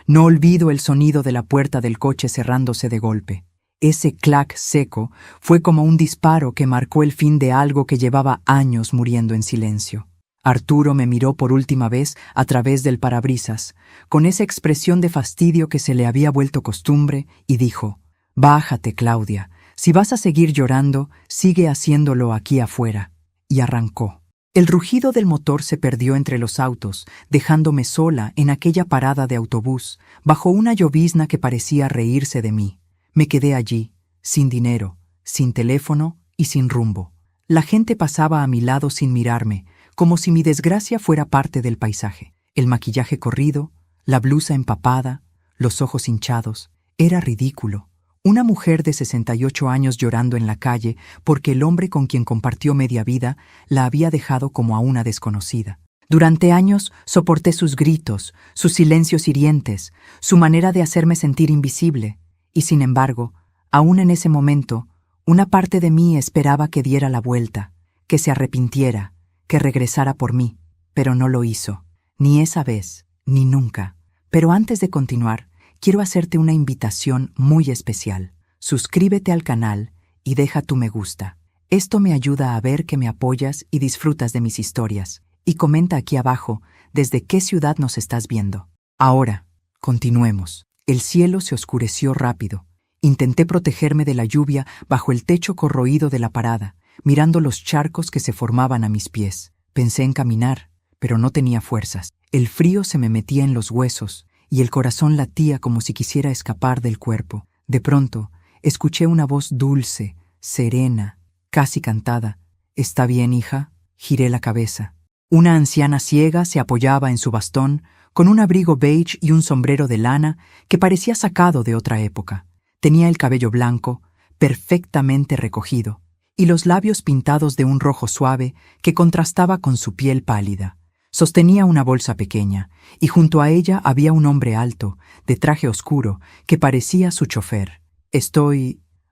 No olvido el sonido de la puerta del coche cerrándose de golpe. Ese clac seco fue como un disparo que marcó el fin de algo que llevaba años muriendo en silencio. Arturo me miró por última vez a través del parabrisas, con esa expresión de fastidio que se le había vuelto costumbre, y dijo: «Bájate, Claudia. Si vas a seguir llorando, sigue haciéndolo aquí afuera». Y arrancó. El rugido del motor se perdió entre los autos, dejándome sola en aquella parada de autobús, bajo una llovizna que parecía reírse de mí. Me quedé allí, sin dinero, sin teléfono y sin rumbo. La gente pasaba a mi lado sin mirarme, como si mi desgracia fuera parte del paisaje. El maquillaje corrido, la blusa empapada, los ojos hinchados. Era ridículo. Una mujer de 68 años llorando en la calle porque el hombre con quien compartió media vida la había dejado como a una desconocida. Durante años soporté sus gritos, sus silencios hirientes, su manera de hacerme sentir invisible. Y sin embargo, aún en ese momento, una parte de mí esperaba que diera la vuelta, que se arrepintiera, que regresara por mí, pero no lo hizo. Ni esa vez, ni nunca. Pero antes de continuar, quiero hacerte una invitación muy especial. Suscríbete al canal y deja tu me gusta. Esto me ayuda a ver que me apoyas y disfrutas de mis historias. Y comenta aquí abajo desde qué ciudad nos estás viendo. Ahora, continuemos. El cielo se oscureció rápido. Intenté protegerme de la lluvia bajo el techo corroído de la parada, mirando los charcos que se formaban a mis pies. Pensé en caminar, pero no tenía fuerzas. El frío se me metía en los huesos y el corazón latía como si quisiera escapar del cuerpo. De pronto, escuché una voz dulce, serena, casi cantada. «¿Está bien, hija?» Giré la cabeza. Una anciana ciega se apoyaba en su bastón, con un abrigo beige y un sombrero de lana que parecía sacado de otra época. Tenía el cabello blanco, perfectamente recogido, y los labios pintados de un rojo suave que contrastaba con su piel pálida. Sostenía una bolsa pequeña, y junto a ella había un hombre alto, de traje oscuro, que parecía su chofer.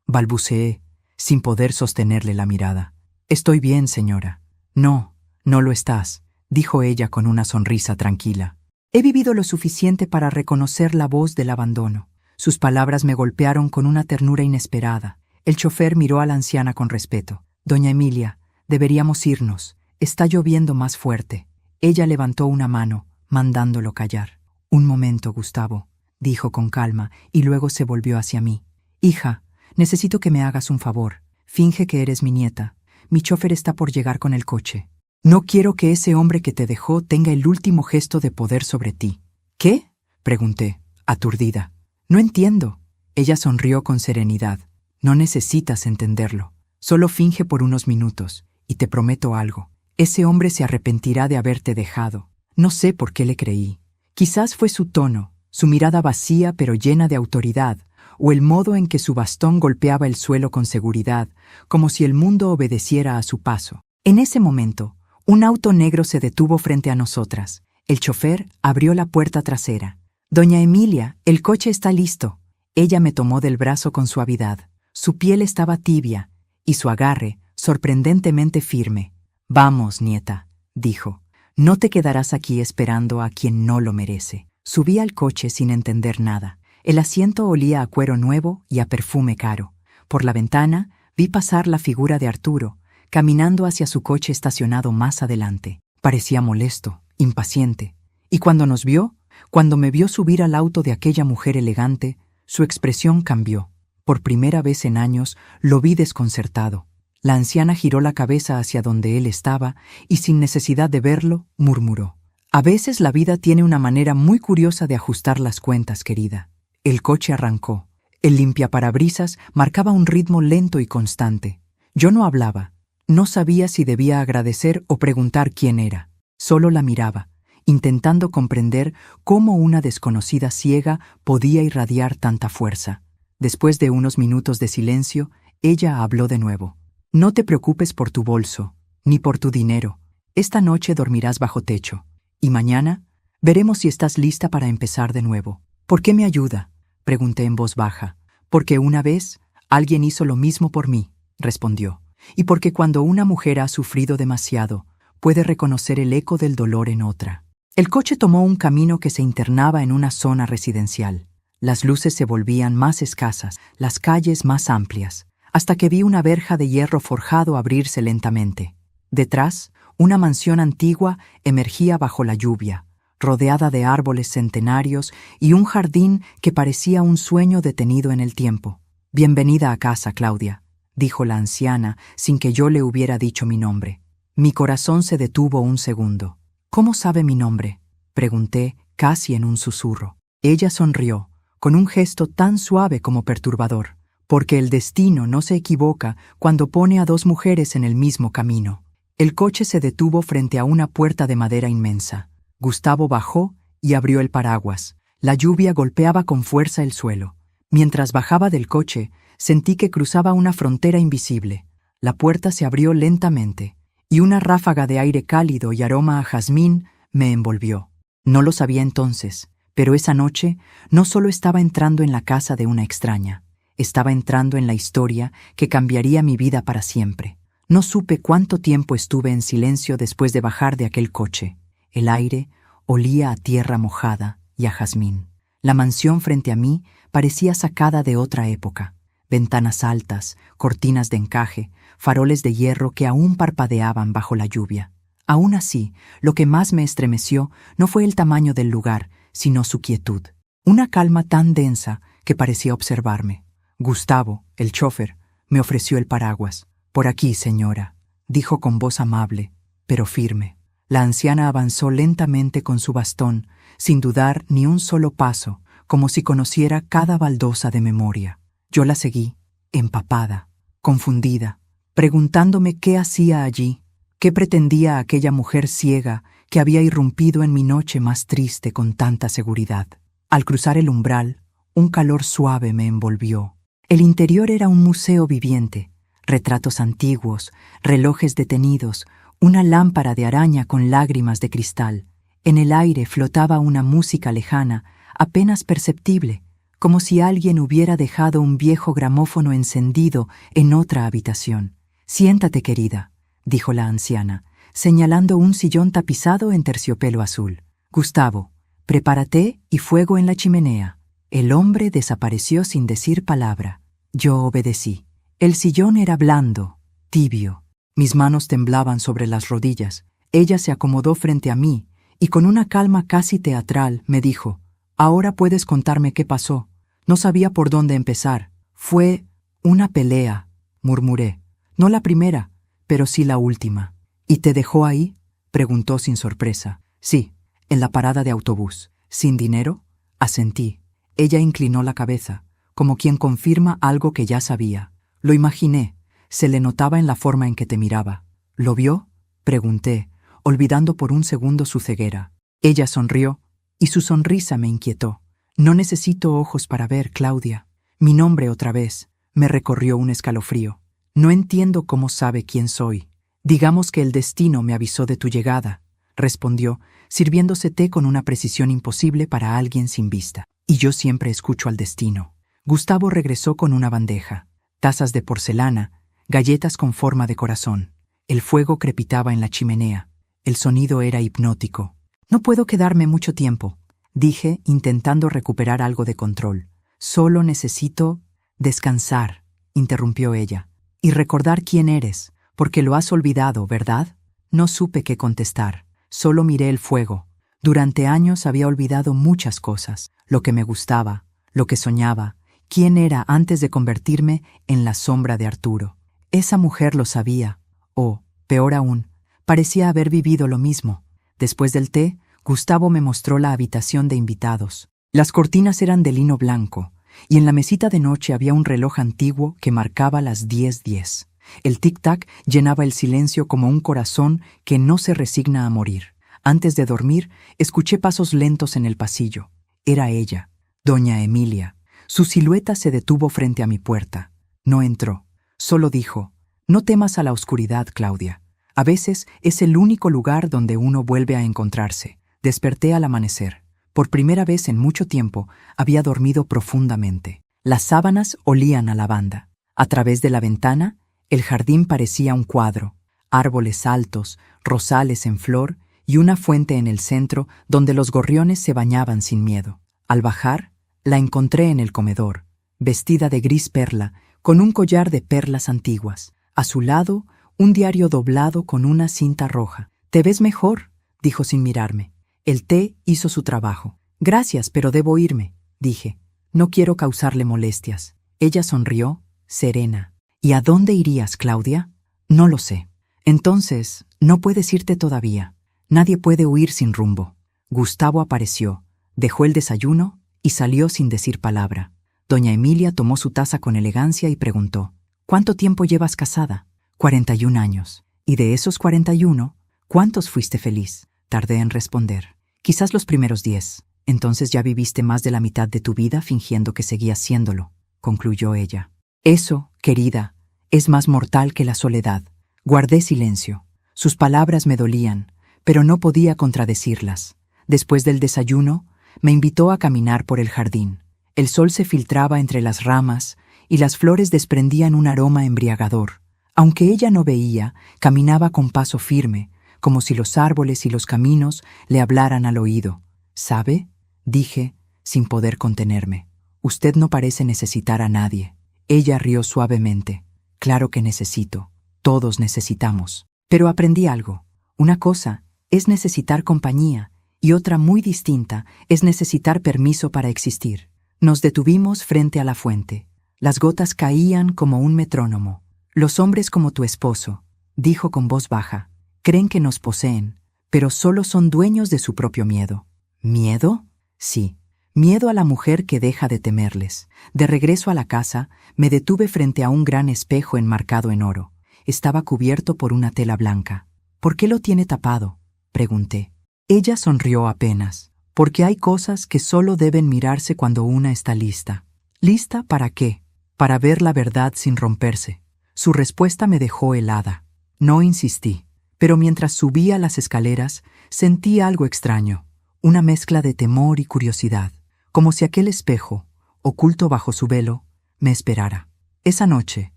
Balbuceé, sin poder sostenerle la mirada. «Estoy bien, señora». «No, no lo estás», dijo ella con una sonrisa tranquila. He vivido lo suficiente para reconocer la voz del abandono. Sus palabras me golpearon con una ternura inesperada. El chofer miró a la anciana con respeto. «Doña Emilia, deberíamos irnos. Está lloviendo más fuerte». Ella levantó una mano, mandándolo callar. «Un momento, Gustavo», dijo con calma, y luego se volvió hacia mí. «Hija, necesito que me hagas un favor. Finge que eres mi nieta. Mi chofer está por llegar con el coche. No quiero que ese hombre que te dejó tenga el último gesto de poder sobre ti». «¿Qué?», pregunté, aturdida. «No entiendo». Ella sonrió con serenidad. «No necesitas entenderlo. Solo finge por unos minutos, y te prometo algo. Ese hombre se arrepentirá de haberte dejado». No sé por qué le creí. Quizás fue su tono, su mirada vacía pero llena de autoridad, o el modo en que su bastón golpeaba el suelo con seguridad, como si el mundo obedeciera a su paso. En ese momento, un auto negro se detuvo frente a nosotras. El chofer abrió la puerta trasera. «Doña Emilia, el coche está listo». Ella me tomó del brazo con suavidad. Su piel estaba tibia, y su agarre, sorprendentemente firme. «Vamos, nieta», dijo. «No te quedarás aquí esperando a quien no lo merece». Subí al coche sin entender nada. El asiento olía a cuero nuevo y a perfume caro. Por la ventana vi pasar la figura de Arturo, caminando hacia su coche estacionado más adelante. Parecía molesto, impaciente. Y cuando nos vio, cuando me vio subir al auto de aquella mujer elegante, su expresión cambió. Por primera vez en años lo vi desconcertado. La anciana giró la cabeza hacia donde él estaba y, sin necesidad de verlo, murmuró: «A veces la vida tiene una manera muy curiosa de ajustar las cuentas, querida». El coche arrancó. El limpiaparabrisas marcaba un ritmo lento y constante. Yo no hablaba. No sabía si debía agradecer o preguntar quién era. Solo la miraba, intentando comprender cómo una desconocida ciega podía irradiar tanta fuerza. Después de unos minutos de silencio, ella habló de nuevo. «No te preocupes por tu bolso, ni por tu dinero. Esta noche dormirás bajo techo. Y mañana veremos si estás lista para empezar de nuevo». «¿Por qué me ayuda?», pregunté en voz baja. «Porque una vez alguien hizo lo mismo por mí», respondió. «Y porque cuando una mujer ha sufrido demasiado, puede reconocer el eco del dolor en otra». El coche tomó un camino que se internaba en una zona residencial. Las luces se volvían más escasas, las calles más amplias, hasta que vi una verja de hierro forjado abrirse lentamente. Detrás, una mansión antigua emergía bajo la lluvia, rodeada de árboles centenarios y un jardín que parecía un sueño detenido en el tiempo. «Bienvenida a casa, Claudia», dijo la anciana sin que yo le hubiera dicho mi nombre. Mi corazón se detuvo un segundo. «¿Cómo sabe mi nombre?», pregunté casi en un susurro. Ella sonrió, con un gesto tan suave como perturbador, porque el destino no se equivoca cuando pone a dos mujeres en el mismo camino. El coche se detuvo frente a una puerta de madera inmensa. Gustavo bajó y abrió el paraguas. La lluvia golpeaba con fuerza el suelo. Mientras bajaba del coche, sentí que cruzaba una frontera invisible. La puerta se abrió lentamente, y una ráfaga de aire cálido y aroma a jazmín me envolvió. No lo sabía entonces, pero esa noche no solo estaba entrando en la casa de una extraña, estaba entrando en la historia que cambiaría mi vida para siempre. No supe cuánto tiempo estuve en silencio después de bajar de aquel coche. El aire olía a tierra mojada y a jazmín. La mansión frente a mí parecía sacada de otra época. Ventanas altas, cortinas de encaje, faroles de hierro que aún parpadeaban bajo la lluvia. Aún así, lo que más me estremeció no fue el tamaño del lugar, sino su quietud. Una calma tan densa que parecía observarme. Gustavo, el chófer, me ofreció el paraguas. «Por aquí, señora», dijo con voz amable, pero firme. La anciana avanzó lentamente con su bastón, sin dudar ni un solo paso, como si conociera cada baldosa de memoria. Yo la seguí, empapada, confundida, preguntándome qué hacía allí, qué pretendía aquella mujer ciega que había irrumpido en mi noche más triste con tanta seguridad. Al cruzar el umbral, un calor suave me envolvió. El interior era un museo viviente, retratos antiguos, relojes detenidos, una lámpara de araña con lágrimas de cristal. En el aire flotaba una música lejana, apenas perceptible, como si alguien hubiera dejado un viejo gramófono encendido en otra habitación. «Siéntate, querida», dijo la anciana, señalando un sillón tapizado en terciopelo azul. «Gustavo, prepara té y fuego en la chimenea». El hombre desapareció sin decir palabra. Yo obedecí. El sillón era blando, tibio. Mis manos temblaban sobre las rodillas. Ella se acomodó frente a mí y con una calma casi teatral me dijo: «Ahora puedes contarme qué pasó». No sabía por dónde empezar. «Fue una pelea», murmuré. «No la primera, pero sí la última». «¿Y te dejó ahí?», preguntó sin sorpresa. «Sí, en la parada de autobús». «¿Sin dinero?», asentí. Ella inclinó la cabeza, como quien confirma algo que ya sabía. «Lo imaginé. Se le notaba en la forma en que te miraba». «¿Lo vio?», pregunté, olvidando por un segundo su ceguera. Ella sonrió, y su sonrisa me inquietó. «No necesito ojos para ver, Claudia». Mi nombre otra vez me recorrió un escalofrío. «No entiendo cómo sabe quién soy». «Digamos que el destino me avisó de tu llegada», respondió, sirviéndose té con una precisión imposible para alguien sin vista. «Y yo siempre escucho al destino». Gustavo regresó con una bandeja, tazas de porcelana, galletas con forma de corazón. El fuego crepitaba en la chimenea. El sonido era hipnótico. «No puedo quedarme mucho tiempo», dije, intentando recuperar algo de control. «Solo necesito descansar», interrumpió ella, «y recordar quién eres, porque lo has olvidado, ¿verdad?». No supe qué contestar. Solo miré el fuego. Durante años había olvidado muchas cosas, lo que me gustaba, lo que soñaba, quién era antes de convertirme en la sombra de Arturo. Esa mujer lo sabía, o, peor aún, parecía haber vivido lo mismo. Después del té, Gustavo me mostró la habitación de invitados. Las cortinas eran de lino blanco, y en la mesita de noche había un reloj antiguo que marcaba las 10:10. El tic-tac llenaba el silencio como un corazón que no se resigna a morir. Antes de dormir, escuché pasos lentos en el pasillo. Era ella, doña Emilia. Su silueta se detuvo frente a mi puerta. No entró. Solo dijo: «No temas a la oscuridad, Claudia. A veces es el único lugar donde uno vuelve a encontrarse». Desperté al amanecer. Por primera vez en mucho tiempo había dormido profundamente. Las sábanas olían a lavanda. A través de la ventana, el jardín parecía un cuadro. Árboles altos, rosales en flor y una fuente en el centro donde los gorriones se bañaban sin miedo. Al bajar, la encontré en el comedor, vestida de gris perla, con un collar de perlas antiguas. A su lado, un diario doblado con una cinta roja. «Te ves mejor», dijo sin mirarme. El té hizo su trabajo. «Gracias, pero debo irme», dije. «No quiero causarle molestias». Ella sonrió, serena. «¿Y a dónde irías, Claudia?» «No lo sé». «Entonces, no puedes irte todavía. Nadie puede huir sin rumbo». Gustavo apareció, dejó el desayuno y salió sin decir palabra. Doña Emilia tomó su taza con elegancia y preguntó: «¿Cuánto tiempo llevas casada?» 41 años. «¿Y de esos 41, cuántos fuiste feliz?» Tardé en responder. «Quizás los primeros 10. Entonces ya viviste más de la mitad de tu vida fingiendo que seguías siéndolo», concluyó ella. «Eso, querida, es más mortal que la soledad». Guardé silencio. Sus palabras me dolían, pero no podía contradecirlas. Después del desayuno, me invitó a caminar por el jardín. El sol se filtraba entre las ramas y las flores desprendían un aroma embriagador. Aunque ella no veía, caminaba con paso firme, como si los árboles y los caminos le hablaran al oído. «¿Sabe?», dije, sin poder contenerme. «Usted no parece necesitar a nadie». Ella rió suavemente. «Claro que necesito. Todos necesitamos». Pero aprendí algo. Una cosa es necesitar compañía y otra muy distinta es necesitar permiso para existir. Nos detuvimos frente a la fuente. Las gotas caían como un metrónomo. «Los hombres como tu esposo», dijo con voz baja, «creen que nos poseen, pero solo son dueños de su propio miedo». ¿Miedo? Sí. Miedo a la mujer que deja de temerles. De regreso a la casa, me detuve frente a un gran espejo enmarcado en oro. Estaba cubierto por una tela blanca. «¿Por qué lo tiene tapado?», pregunté. Ella sonrió apenas. «Porque hay cosas que solo deben mirarse cuando una está lista». ¿Lista para qué? Para ver la verdad sin romperse. Su respuesta me dejó helada. No insistí, pero mientras subía las escaleras, sentí algo extraño, una mezcla de temor y curiosidad, como si aquel espejo, oculto bajo su velo, me esperara. Esa noche,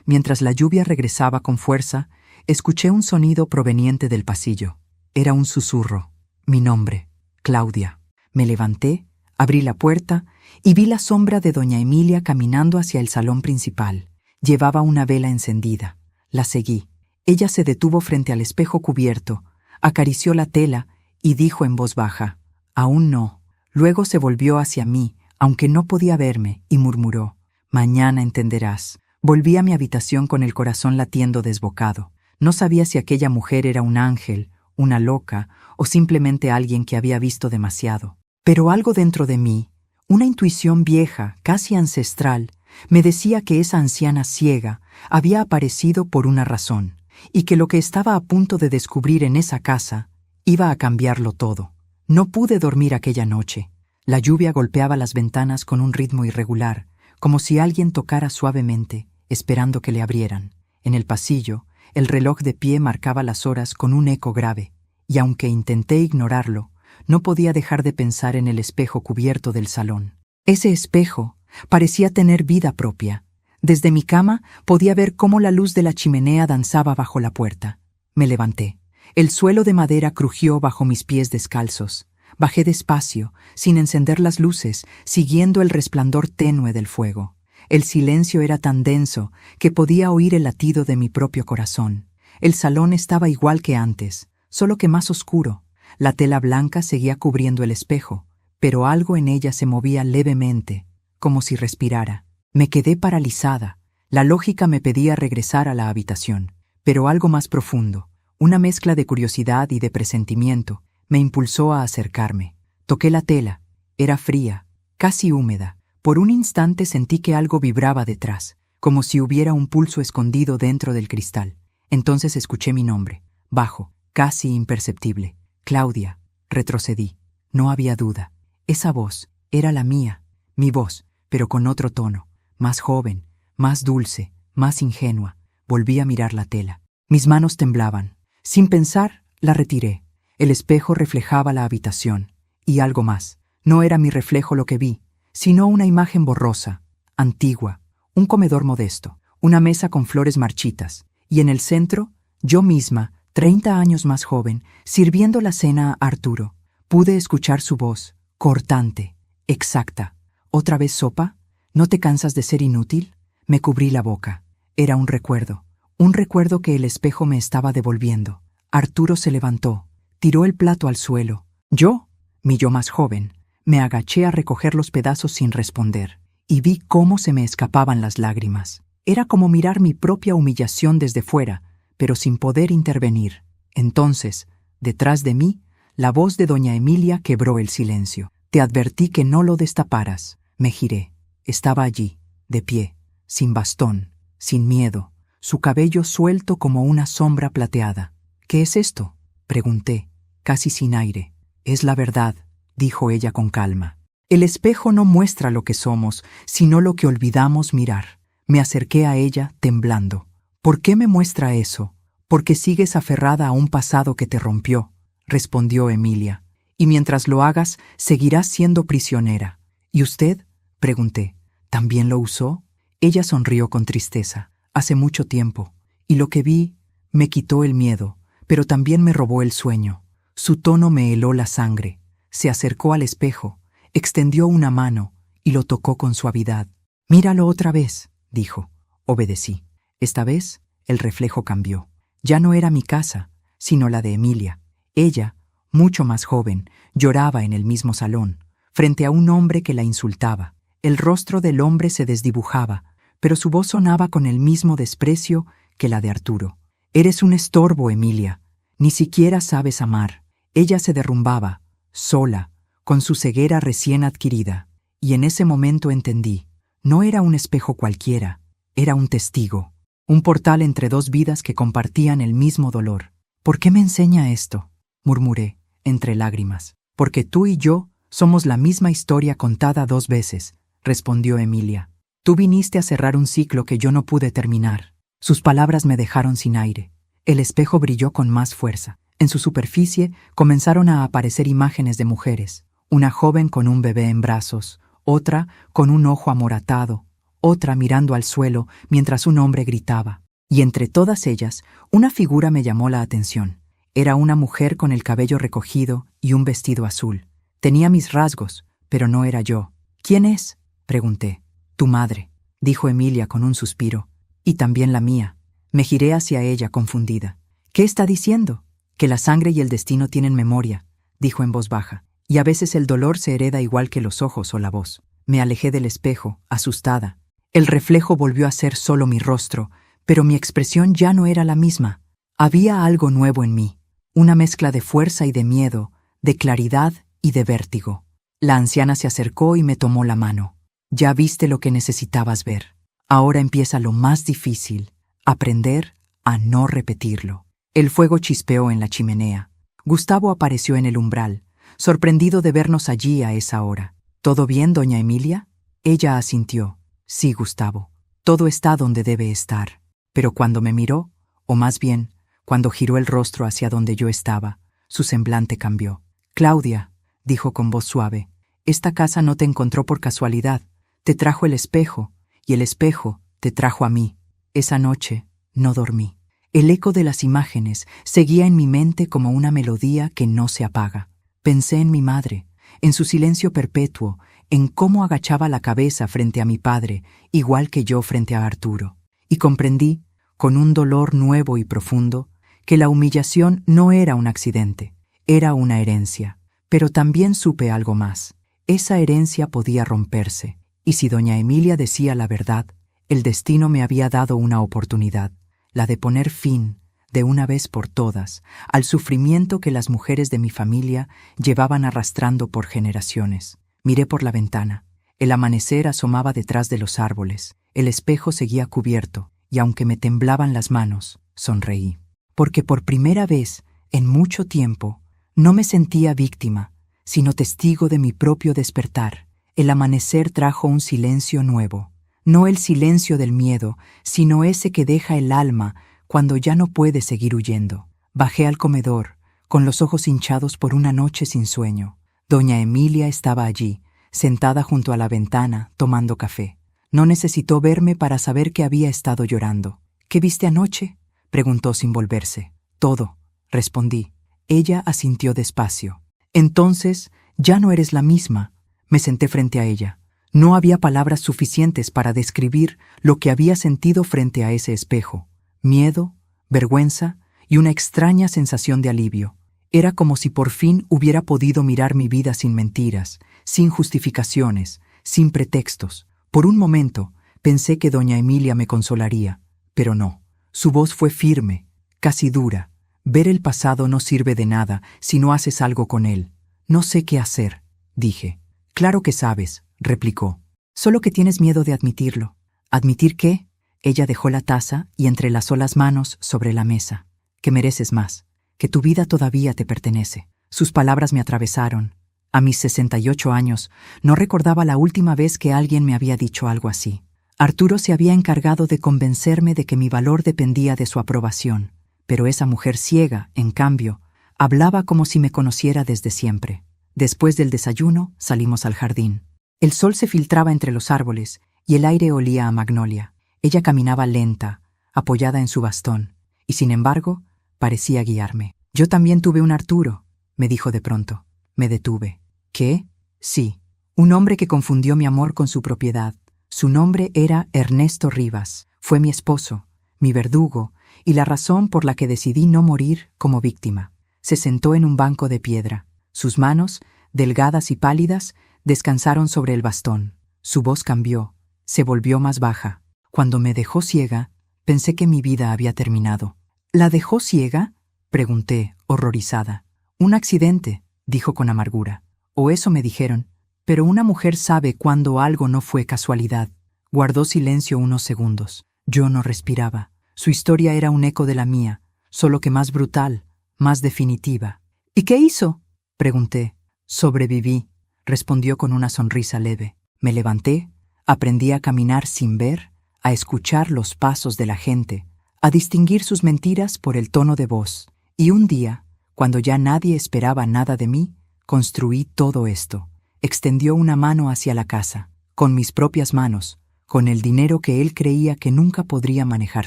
mientras la lluvia regresaba con fuerza, escuché un sonido proveniente del pasillo. Era un susurro. Mi nombre, Claudia. Me levanté, abrí la puerta y vi la sombra de doña Emilia caminando hacia el salón principal. Llevaba una vela encendida. La seguí. Ella se detuvo frente al espejo cubierto, acarició la tela y dijo en voz baja: «Aún no». Luego se volvió hacia mí, aunque no podía verme, y murmuró: «Mañana entenderás». Volví a mi habitación con el corazón latiendo desbocado. No sabía si aquella mujer era un ángel, una loca o simplemente alguien que había visto demasiado. Pero algo dentro de mí, una intuición vieja, casi ancestral, me decía que esa anciana ciega había aparecido por una razón, y que lo que estaba a punto de descubrir en esa casa iba a cambiarlo todo. No pude dormir aquella noche. La lluvia golpeaba las ventanas con un ritmo irregular, como si alguien tocara suavemente, esperando que le abrieran. En el pasillo, el reloj de pie marcaba las horas con un eco grave, y aunque intenté ignorarlo, no podía dejar de pensar en el espejo cubierto del salón. Ese espejo parecía tener vida propia. Desde mi cama podía ver cómo la luz de la chimenea danzaba bajo la puerta. Me levanté. El suelo de madera crujió bajo mis pies descalzos. Bajé despacio, sin encender las luces, siguiendo el resplandor tenue del fuego. El silencio era tan denso que podía oír el latido de mi propio corazón. El salón estaba igual que antes, solo que más oscuro. La tela blanca seguía cubriendo el espejo, pero algo en ella se movía levemente, como si respirara. Me quedé paralizada. La lógica me pedía regresar a la habitación, pero algo más profundo, una mezcla de curiosidad y de presentimiento, me impulsó a acercarme. Toqué la tela. Era fría, casi húmeda. Por un instante sentí que algo vibraba detrás, como si hubiera un pulso escondido dentro del cristal. Entonces escuché mi nombre, bajo, casi imperceptible. «Claudia». Retrocedí. No había duda. Esa voz era la mía, mi voz, pero con otro tono, más joven, más dulce, más ingenua. Volví a mirar la tela. Mis manos temblaban. Sin pensar, la retiré. El espejo reflejaba la habitación. Y algo más. No era mi reflejo lo que vi, sino una imagen borrosa, antigua, un comedor modesto, una mesa con flores marchitas, y en el centro, yo misma, 30 años más joven, sirviendo la cena a Arturo. Pude escuchar su voz, cortante, exacta. ¿Otra vez sopa? ¿No te cansas de ser inútil? Me cubrí la boca. Era un recuerdo que el espejo me estaba devolviendo. Arturo se levantó, tiró el plato al suelo. Yo, mi yo más joven, me agaché a recoger los pedazos sin responder, y vi cómo se me escapaban las lágrimas. Era como mirar mi propia humillación desde fuera, pero sin poder intervenir. Entonces, detrás de mí, la voz de doña Emilia quebró el silencio. Te advertí que no lo destaparas. Me giré. Estaba allí, de pie, sin bastón, sin miedo, su cabello suelto como una sombra plateada. ¿Qué es esto?, pregunté, casi sin aire. Es la verdad, dijo ella con calma. El espejo no muestra lo que somos, sino lo que olvidamos mirar. Me acerqué a ella, temblando. ¿Por qué me muestra eso? Porque sigues aferrada a un pasado que te rompió, respondió Emilia. Y mientras lo hagas, seguirás siendo prisionera. ¿Y usted?, pregunté. ¿También lo usó? Ella sonrió con tristeza. Hace mucho tiempo. Y lo que vi me quitó el miedo, pero también me robó el sueño. Su tono me heló la sangre. Se acercó al espejo, extendió una mano y lo tocó con suavidad. Míralo otra vez, dijo. Obedecí. Esta vez, el reflejo cambió. Ya no era mi casa, sino la de Emilia. Ella, mucho más joven, lloraba en el mismo salón, frente a un hombre que la insultaba. El rostro del hombre se desdibujaba, pero su voz sonaba con el mismo desprecio que la de Arturo. Eres un estorbo, Emilia. Ni siquiera sabes amar. Ella se derrumbaba, sola, con su ceguera recién adquirida. Y en ese momento entendí. No era un espejo cualquiera, era un testigo. Un portal entre dos vidas que compartían el mismo dolor. ¿Por qué me enseña esto?, murmuré, entre lágrimas. Porque tú y yo somos la misma historia contada 2 veces, respondió Emilia. Tú viniste a cerrar un ciclo que yo no pude terminar. Sus palabras me dejaron sin aire. El espejo brilló con más fuerza. En su superficie comenzaron a aparecer imágenes de mujeres. Una joven con un bebé en brazos, otra con un ojo amoratado, otra mirando al suelo mientras un hombre gritaba. Y entre todas ellas, una figura me llamó la atención. Era una mujer con el cabello recogido y un vestido azul. Tenía mis rasgos, pero no era yo. ¿Quién es?, pregunté. Tu madre, dijo Emilia con un suspiro. Y también la mía. Me giré hacia ella confundida. ¿Qué está diciendo? Que la sangre y el destino tienen memoria, dijo en voz baja. Y a veces el dolor se hereda igual que los ojos o la voz. Me alejé del espejo, asustada. El reflejo volvió a ser solo mi rostro, pero mi expresión ya no era la misma. Había algo nuevo en mí, una mezcla de fuerza y de miedo, de claridad y de vértigo. La anciana se acercó y me tomó la mano. Ya viste lo que necesitabas ver. Ahora empieza lo más difícil, aprender a no repetirlo. El fuego chispeó en la chimenea. Gustavo apareció en el umbral, sorprendido de vernos allí a esa hora. ¿Todo bien, doña Emilia? Ella asintió. Sí, Gustavo, todo está donde debe estar. Pero cuando me miró, o más bien, cuando giró el rostro hacia donde yo estaba, su semblante cambió. Claudia, dijo con voz suave, esta casa no te encontró por casualidad. Te trajo el espejo, y el espejo te trajo a mí. Esa noche no dormí. El eco de las imágenes seguía en mi mente como una melodía que no se apaga. Pensé en mi madre, en su silencio perpetuo, en cómo agachaba la cabeza frente a mi padre, igual que yo frente a Arturo. Y comprendí, con un dolor nuevo y profundo, que la humillación no era un accidente, era una herencia. Pero también supe algo más. Esa herencia podía romperse. Y si doña Emilia decía la verdad, el destino me había dado una oportunidad, la de poner fin, de una vez por todas, al sufrimiento que las mujeres de mi familia llevaban arrastrando por generaciones. Miré por la ventana. El amanecer asomaba detrás de los árboles. El espejo seguía cubierto, y aunque me temblaban las manos, sonreí. Porque por primera vez, en mucho tiempo, no me sentía víctima, sino testigo de mi propio despertar. El amanecer trajo un silencio nuevo, no el silencio del miedo, sino ese que deja el alma cuando ya no puede seguir huyendo. Bajé al comedor, con los ojos hinchados por una noche sin sueño. Doña Emilia estaba allí, sentada junto a la ventana, tomando café. No necesitó verme para saber que había estado llorando. ¿Qué viste anoche?, preguntó sin volverse. Todo, respondí. Ella asintió despacio. Entonces, ya no eres la misma. Me senté frente a ella. No había palabras suficientes para describir lo que había sentido frente a ese espejo. Miedo, vergüenza y una extraña sensación de alivio. Era como si por fin hubiera podido mirar mi vida sin mentiras, sin justificaciones, sin pretextos. Por un momento, pensé que doña Emilia me consolaría, pero no. Su voz fue firme, casi dura. Ver el pasado no sirve de nada si no haces algo con él. No sé qué hacer, dije. Claro que sabes, replicó. Solo que tienes miedo de admitirlo. ¿Admitir qué? Ella dejó la taza y entrelazó las manos sobre la mesa. Que mereces más, que tu vida todavía te pertenece. Sus palabras me atravesaron. A mis 68 años, no recordaba la última vez que alguien me había dicho algo así. Arturo se había encargado de convencerme de que mi valor dependía de su aprobación, pero esa mujer ciega, en cambio, hablaba como si me conociera desde siempre. Después del desayuno, salimos al jardín. El sol se filtraba entre los árboles y el aire olía a magnolia. Ella caminaba lenta, apoyada en su bastón, y sin embargo, parecía guiarme. Yo también tuve un Arturo, me dijo de pronto. Me detuve. ¿Qué? Sí, un hombre que confundió mi amor con su propiedad. Su nombre era Ernesto Rivas. Fue mi esposo, mi verdugo, y la razón por la que decidí no morir como víctima. Se sentó en un banco de piedra. Sus manos, delgadas y pálidas, descansaron sobre el bastón. Su voz cambió, se volvió más baja. Cuando me dejó ciega, pensé que mi vida había terminado. ¿La dejó ciega?, pregunté, horrorizada. Un accidente, dijo con amargura. O eso me dijeron. Pero una mujer sabe cuando algo no fue casualidad. Guardó silencio unos segundos. Yo no respiraba. Su historia era un eco de la mía, solo que más brutal, más definitiva. ¿Y qué hizo?, pregunté. Sobreviví, respondió con una sonrisa leve. Me levanté, aprendí a caminar sin ver, a escuchar los pasos de la gente, a distinguir sus mentiras por el tono de voz. Y un día, cuando ya nadie esperaba nada de mí, construí todo esto. Extendió una mano hacia la casa, con mis propias manos, con el dinero que él creía que nunca podría manejar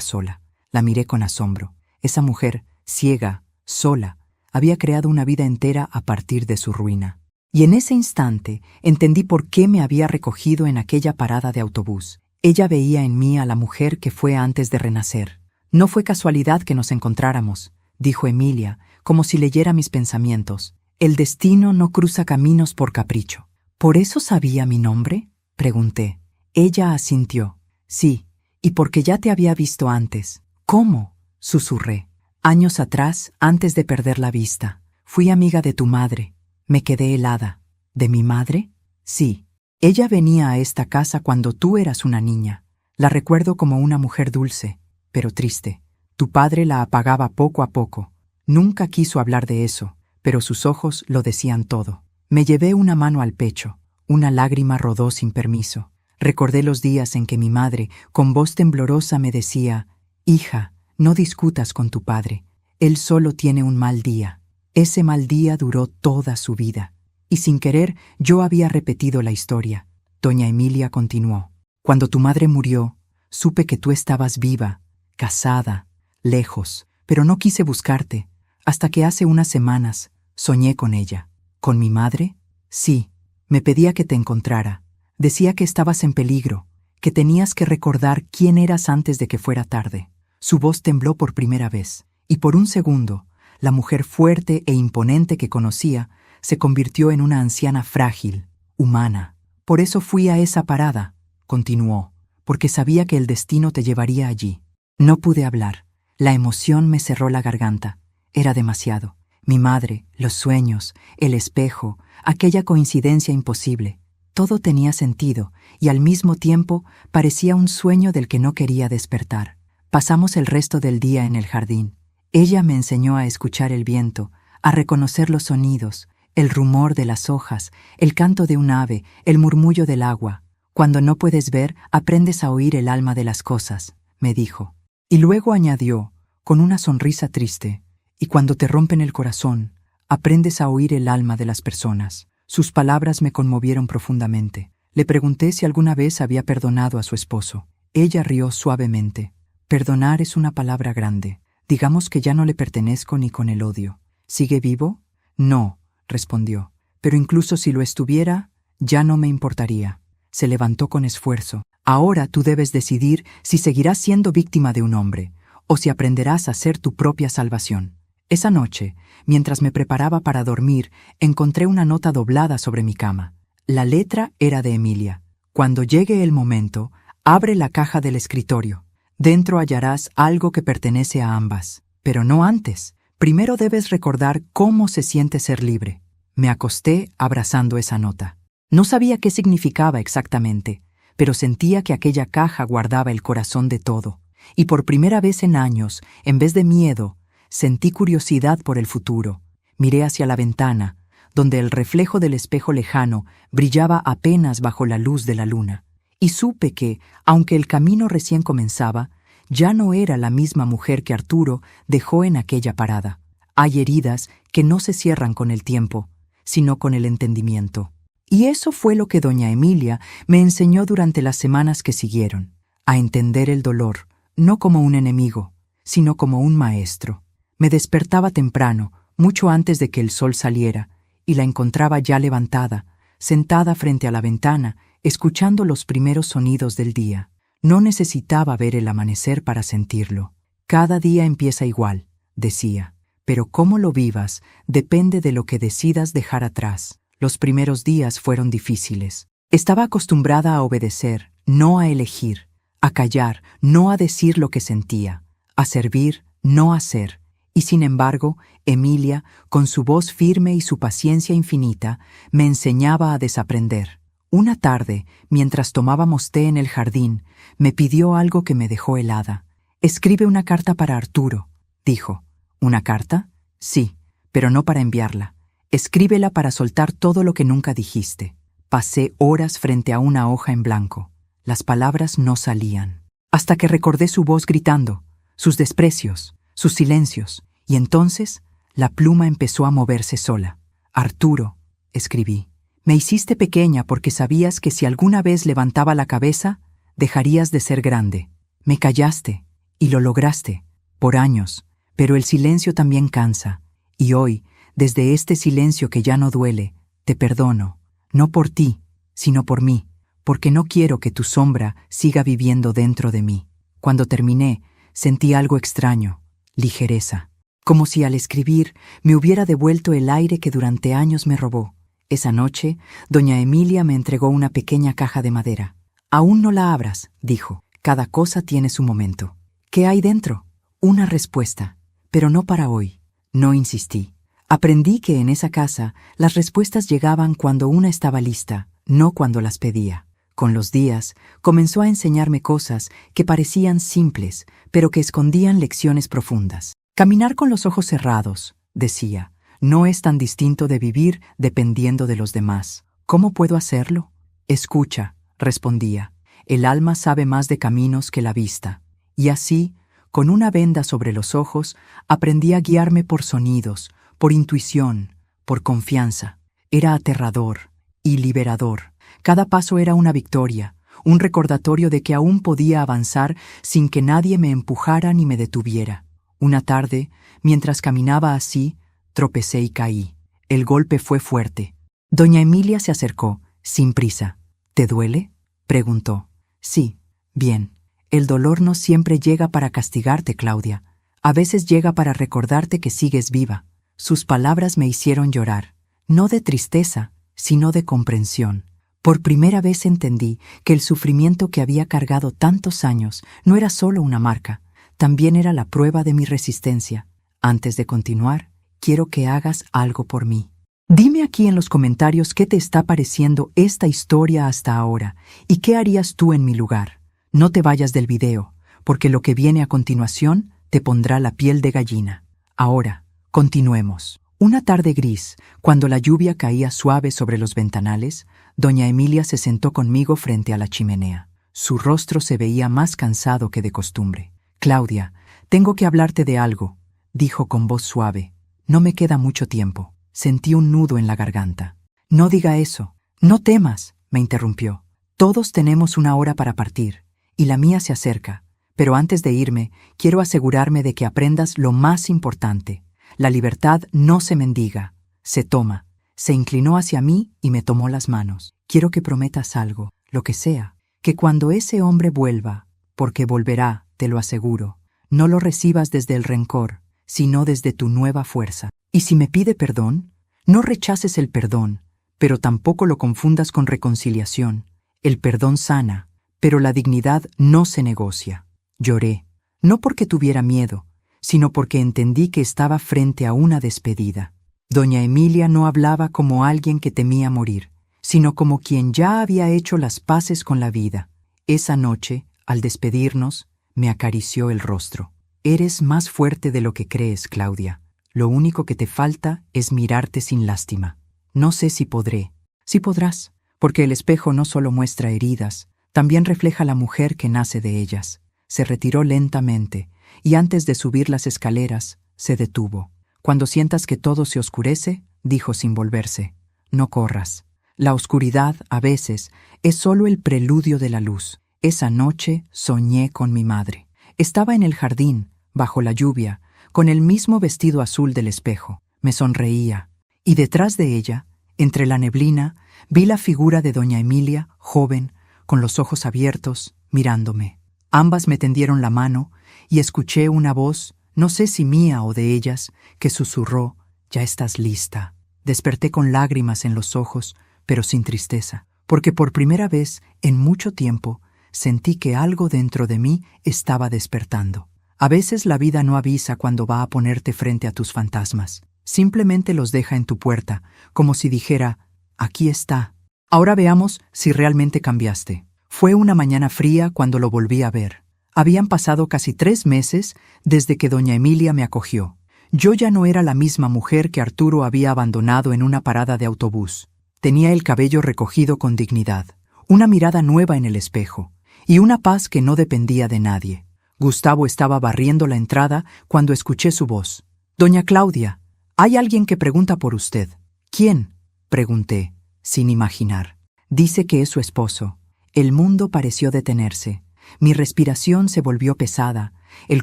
sola. La miré con asombro. Esa mujer, ciega, sola, había creado una vida entera a partir de su ruina. Y en ese instante entendí por qué me había recogido en aquella parada de autobús. Ella veía en mí a la mujer que fue antes de renacer. No fue casualidad que nos encontráramos, dijo Emilia, como si leyera mis pensamientos. El destino no cruza caminos por capricho. ¿Por eso sabía mi nombre?, pregunté. Ella asintió. Sí, y porque ya te había visto antes. ¿Cómo?, susurré. Años atrás, antes de perder la vista, fui amiga de tu madre. Me quedé helada. ¿De mi madre? Sí. Ella venía a esta casa cuando tú eras una niña. La recuerdo como una mujer dulce, pero triste. Tu padre la apagaba poco a poco. Nunca quiso hablar de eso, pero sus ojos lo decían todo. Me llevé una mano al pecho. Una lágrima rodó sin permiso. Recordé los días en que mi madre, con voz temblorosa, me decía: «Hija, no discutas con tu padre. Él solo tiene un mal día». Ese mal día duró toda su vida. Y sin querer, yo había repetido la historia. Doña Emilia continuó. Cuando tu madre murió, supe que tú estabas viva, casada, lejos, pero no quise buscarte, hasta que hace unas semanas soñé con ella. ¿Con mi madre? Sí. Me pedía que te encontrara. Decía que estabas en peligro, que tenías que recordar quién eras antes de que fuera tarde. Su voz tembló por primera vez, y por un segundo, la mujer fuerte e imponente que conocía se convirtió en una anciana frágil, humana. Por eso fui a esa parada, continuó, porque sabía que el destino te llevaría allí. No pude hablar. La emoción me cerró la garganta. Era demasiado. Mi madre, los sueños, el espejo, aquella coincidencia imposible. Todo tenía sentido y al mismo tiempo parecía un sueño del que no quería despertar. Pasamos el resto del día en el jardín. Ella me enseñó a escuchar el viento, a reconocer los sonidos, el rumor de las hojas, el canto de un ave, el murmullo del agua. Cuando no puedes ver, aprendes a oír el alma de las cosas, me dijo. Y luego añadió, con una sonrisa triste, y cuando te rompen el corazón, aprendes a oír el alma de las personas. Sus palabras me conmovieron profundamente. Le pregunté si alguna vez había perdonado a su esposo. Ella rió suavemente. Perdonar es una palabra grande. Digamos que ya no le pertenezco ni con el odio. ¿Sigue vivo? No, respondió. Pero incluso si lo estuviera, ya no me importaría. Se levantó con esfuerzo. Ahora tú debes decidir si seguirás siendo víctima de un hombre, o si aprenderás a ser tu propia salvación. Esa noche, mientras me preparaba para dormir, encontré una nota doblada sobre mi cama. La letra era de Emilia. Cuando llegue el momento, abre la caja del escritorio. Dentro hallarás algo que pertenece a ambas. Pero no antes. Primero debes recordar cómo se siente ser libre. Me acosté abrazando esa nota. No sabía qué significaba exactamente, pero sentía que aquella caja guardaba el corazón de todo. Y por primera vez en años, en vez de miedo, sentí curiosidad por el futuro. Miré hacia la ventana, donde el reflejo del espejo lejano brillaba apenas bajo la luz de la luna. Y supe que, aunque el camino recién comenzaba, ya no era la misma mujer que Arturo dejó en aquella parada. Hay heridas que no se cierran con el tiempo, sino con el entendimiento. Y eso fue lo que doña Emilia me enseñó durante las semanas que siguieron, a entender el dolor, no como un enemigo, sino como un maestro. Me despertaba temprano, mucho antes de que el sol saliera, y la encontraba ya levantada, sentada frente a la ventana, escuchando los primeros sonidos del día. No necesitaba ver el amanecer para sentirlo. Cada día empieza igual, decía, pero cómo lo vivas depende de lo que decidas dejar atrás. Los primeros días fueron difíciles. Estaba acostumbrada a obedecer, no a elegir, a callar, no a decir lo que sentía, a servir, no a ser. Y sin embargo, Emilia, con su voz firme y su paciencia infinita, me enseñaba a desaprender. Una tarde, mientras tomábamos té en el jardín, me pidió algo que me dejó helada. «Escribe una carta para Arturo», dijo. «¿Una carta?» «Sí, pero no para enviarla. Escríbela para soltar todo lo que nunca dijiste». Pasé horas frente a una hoja en blanco. Las palabras no salían. Hasta que recordé su voz gritando, sus desprecios, sus silencios, y entonces la pluma empezó a moverse sola. «Arturo», escribí, «me hiciste pequeña porque sabías que si alguna vez levantaba la cabeza, dejarías de ser grande. Me callaste, y lo lograste, por años, pero el silencio también cansa, y hoy, desde este silencio que ya no duele, te perdono, no por ti, sino por mí, porque no quiero que tu sombra siga viviendo dentro de mí». Cuando terminé, sentí algo extraño, ligereza, como si al escribir me hubiera devuelto el aire que durante años me robó. Esa noche, doña Emilia me entregó una pequeña caja de madera. «Aún no la abras», dijo. «Cada cosa tiene su momento». «¿Qué hay dentro?» «Una respuesta, pero no para hoy». No insistí. Aprendí que en esa casa las respuestas llegaban cuando una estaba lista, no cuando las pedía. Con los días, comenzó a enseñarme cosas que parecían simples, pero que escondían lecciones profundas. «Caminar con los ojos cerrados», decía, «no es tan distinto de vivir dependiendo de los demás». «¿Cómo puedo hacerlo?» «Escucha», respondía, «el alma sabe más de caminos que la vista». Y así, con una venda sobre los ojos, aprendí a guiarme por sonidos, por intuición, por confianza. Era aterrador y liberador. Cada paso era una victoria, un recordatorio de que aún podía avanzar sin que nadie me empujara ni me detuviera. Una tarde, mientras caminaba así, tropecé y caí. El golpe fue fuerte. Doña Emilia se acercó, sin prisa. «¿Te duele?», preguntó. «Sí, bien. El dolor no siempre llega para castigarte, Claudia. A veces llega para recordarte que sigues viva». Sus palabras me hicieron llorar, no de tristeza, sino de comprensión. Por primera vez entendí que el sufrimiento que había cargado tantos años no era solo una marca, también era la prueba de mi resistencia. Antes de continuar, quiero que hagas algo por mí. Dime aquí en los comentarios qué te está pareciendo esta historia hasta ahora y qué harías tú en mi lugar. No te vayas del video, porque lo que viene a continuación te pondrá la piel de gallina. Ahora, continuemos. Una tarde gris, cuando la lluvia caía suave sobre los ventanales, doña Emilia se sentó conmigo frente a la chimenea. Su rostro se veía más cansado que de costumbre. «Claudia, tengo que hablarte de algo», dijo con voz suave. «No me queda mucho tiempo». Sentí un nudo en la garganta. «No diga eso. No temas», me interrumpió. «Todos tenemos una hora para partir, y la mía se acerca, Pero antes de irme, quiero asegurarme de que aprendas lo más importante. La libertad no se mendiga, se toma. Se inclinó hacia mí y me tomó las manos. Quiero que prometas algo, lo que sea, que cuando ese hombre vuelva, porque volverá, te lo aseguro, no lo recibas desde el rencor, sino desde tu nueva fuerza. Y si me pide perdón, no rechaces el perdón, pero tampoco lo confundas con reconciliación. El perdón sana, pero la dignidad no se negocia. Lloré, no porque tuviera miedo, sino porque entendí que estaba frente a una despedida. Doña Emilia no hablaba como alguien que temía morir, sino como quien ya había hecho las paces con la vida. Esa noche, al despedirnos, me acarició el rostro. Eres más fuerte de lo que crees, Claudia. Lo único que te falta es mirarte sin lástima. No sé si podré. Sí podrás, porque el espejo no solo muestra heridas, también refleja la mujer que nace de ellas. Se retiró lentamente, y antes de subir las escaleras, se detuvo. Cuando sientas que todo se oscurece, dijo sin volverse, no corras. La oscuridad, a veces, es solo el preludio de la luz. Esa noche soñé con mi madre. Estaba en el jardín, bajo la lluvia, con el mismo vestido azul del espejo. Me sonreía, y detrás de ella, entre la neblina, vi la figura de doña Emilia, joven, con los ojos abiertos, mirándome. Ambas me tendieron la mano, y escuché una voz, no sé si mía o de ellas, que susurró, «Ya estás lista». Desperté con lágrimas en los ojos, pero sin tristeza, porque por primera vez en mucho tiempo sentí que algo dentro de mí estaba despertando. A veces la vida no avisa cuando va a ponerte frente a tus fantasmas. Simplemente los deja en tu puerta, como si dijera, «Aquí está». Ahora veamos si realmente cambiaste. Fue una mañana fría cuando lo volví a ver. Habían pasado casi 3 meses desde que doña Emilia me acogió. Yo ya no era la misma mujer que Arturo había abandonado en una parada de autobús. Tenía el cabello recogido con dignidad, una mirada nueva en el espejo, y una paz que no dependía de nadie. Gustavo estaba barriendo la entrada cuando escuché su voz. «Doña Claudia, hay alguien que pregunta por usted». «¿Quién?», pregunté, sin imaginar. Dice que es su esposo. El mundo pareció detenerse. Mi respiración se volvió pesada, el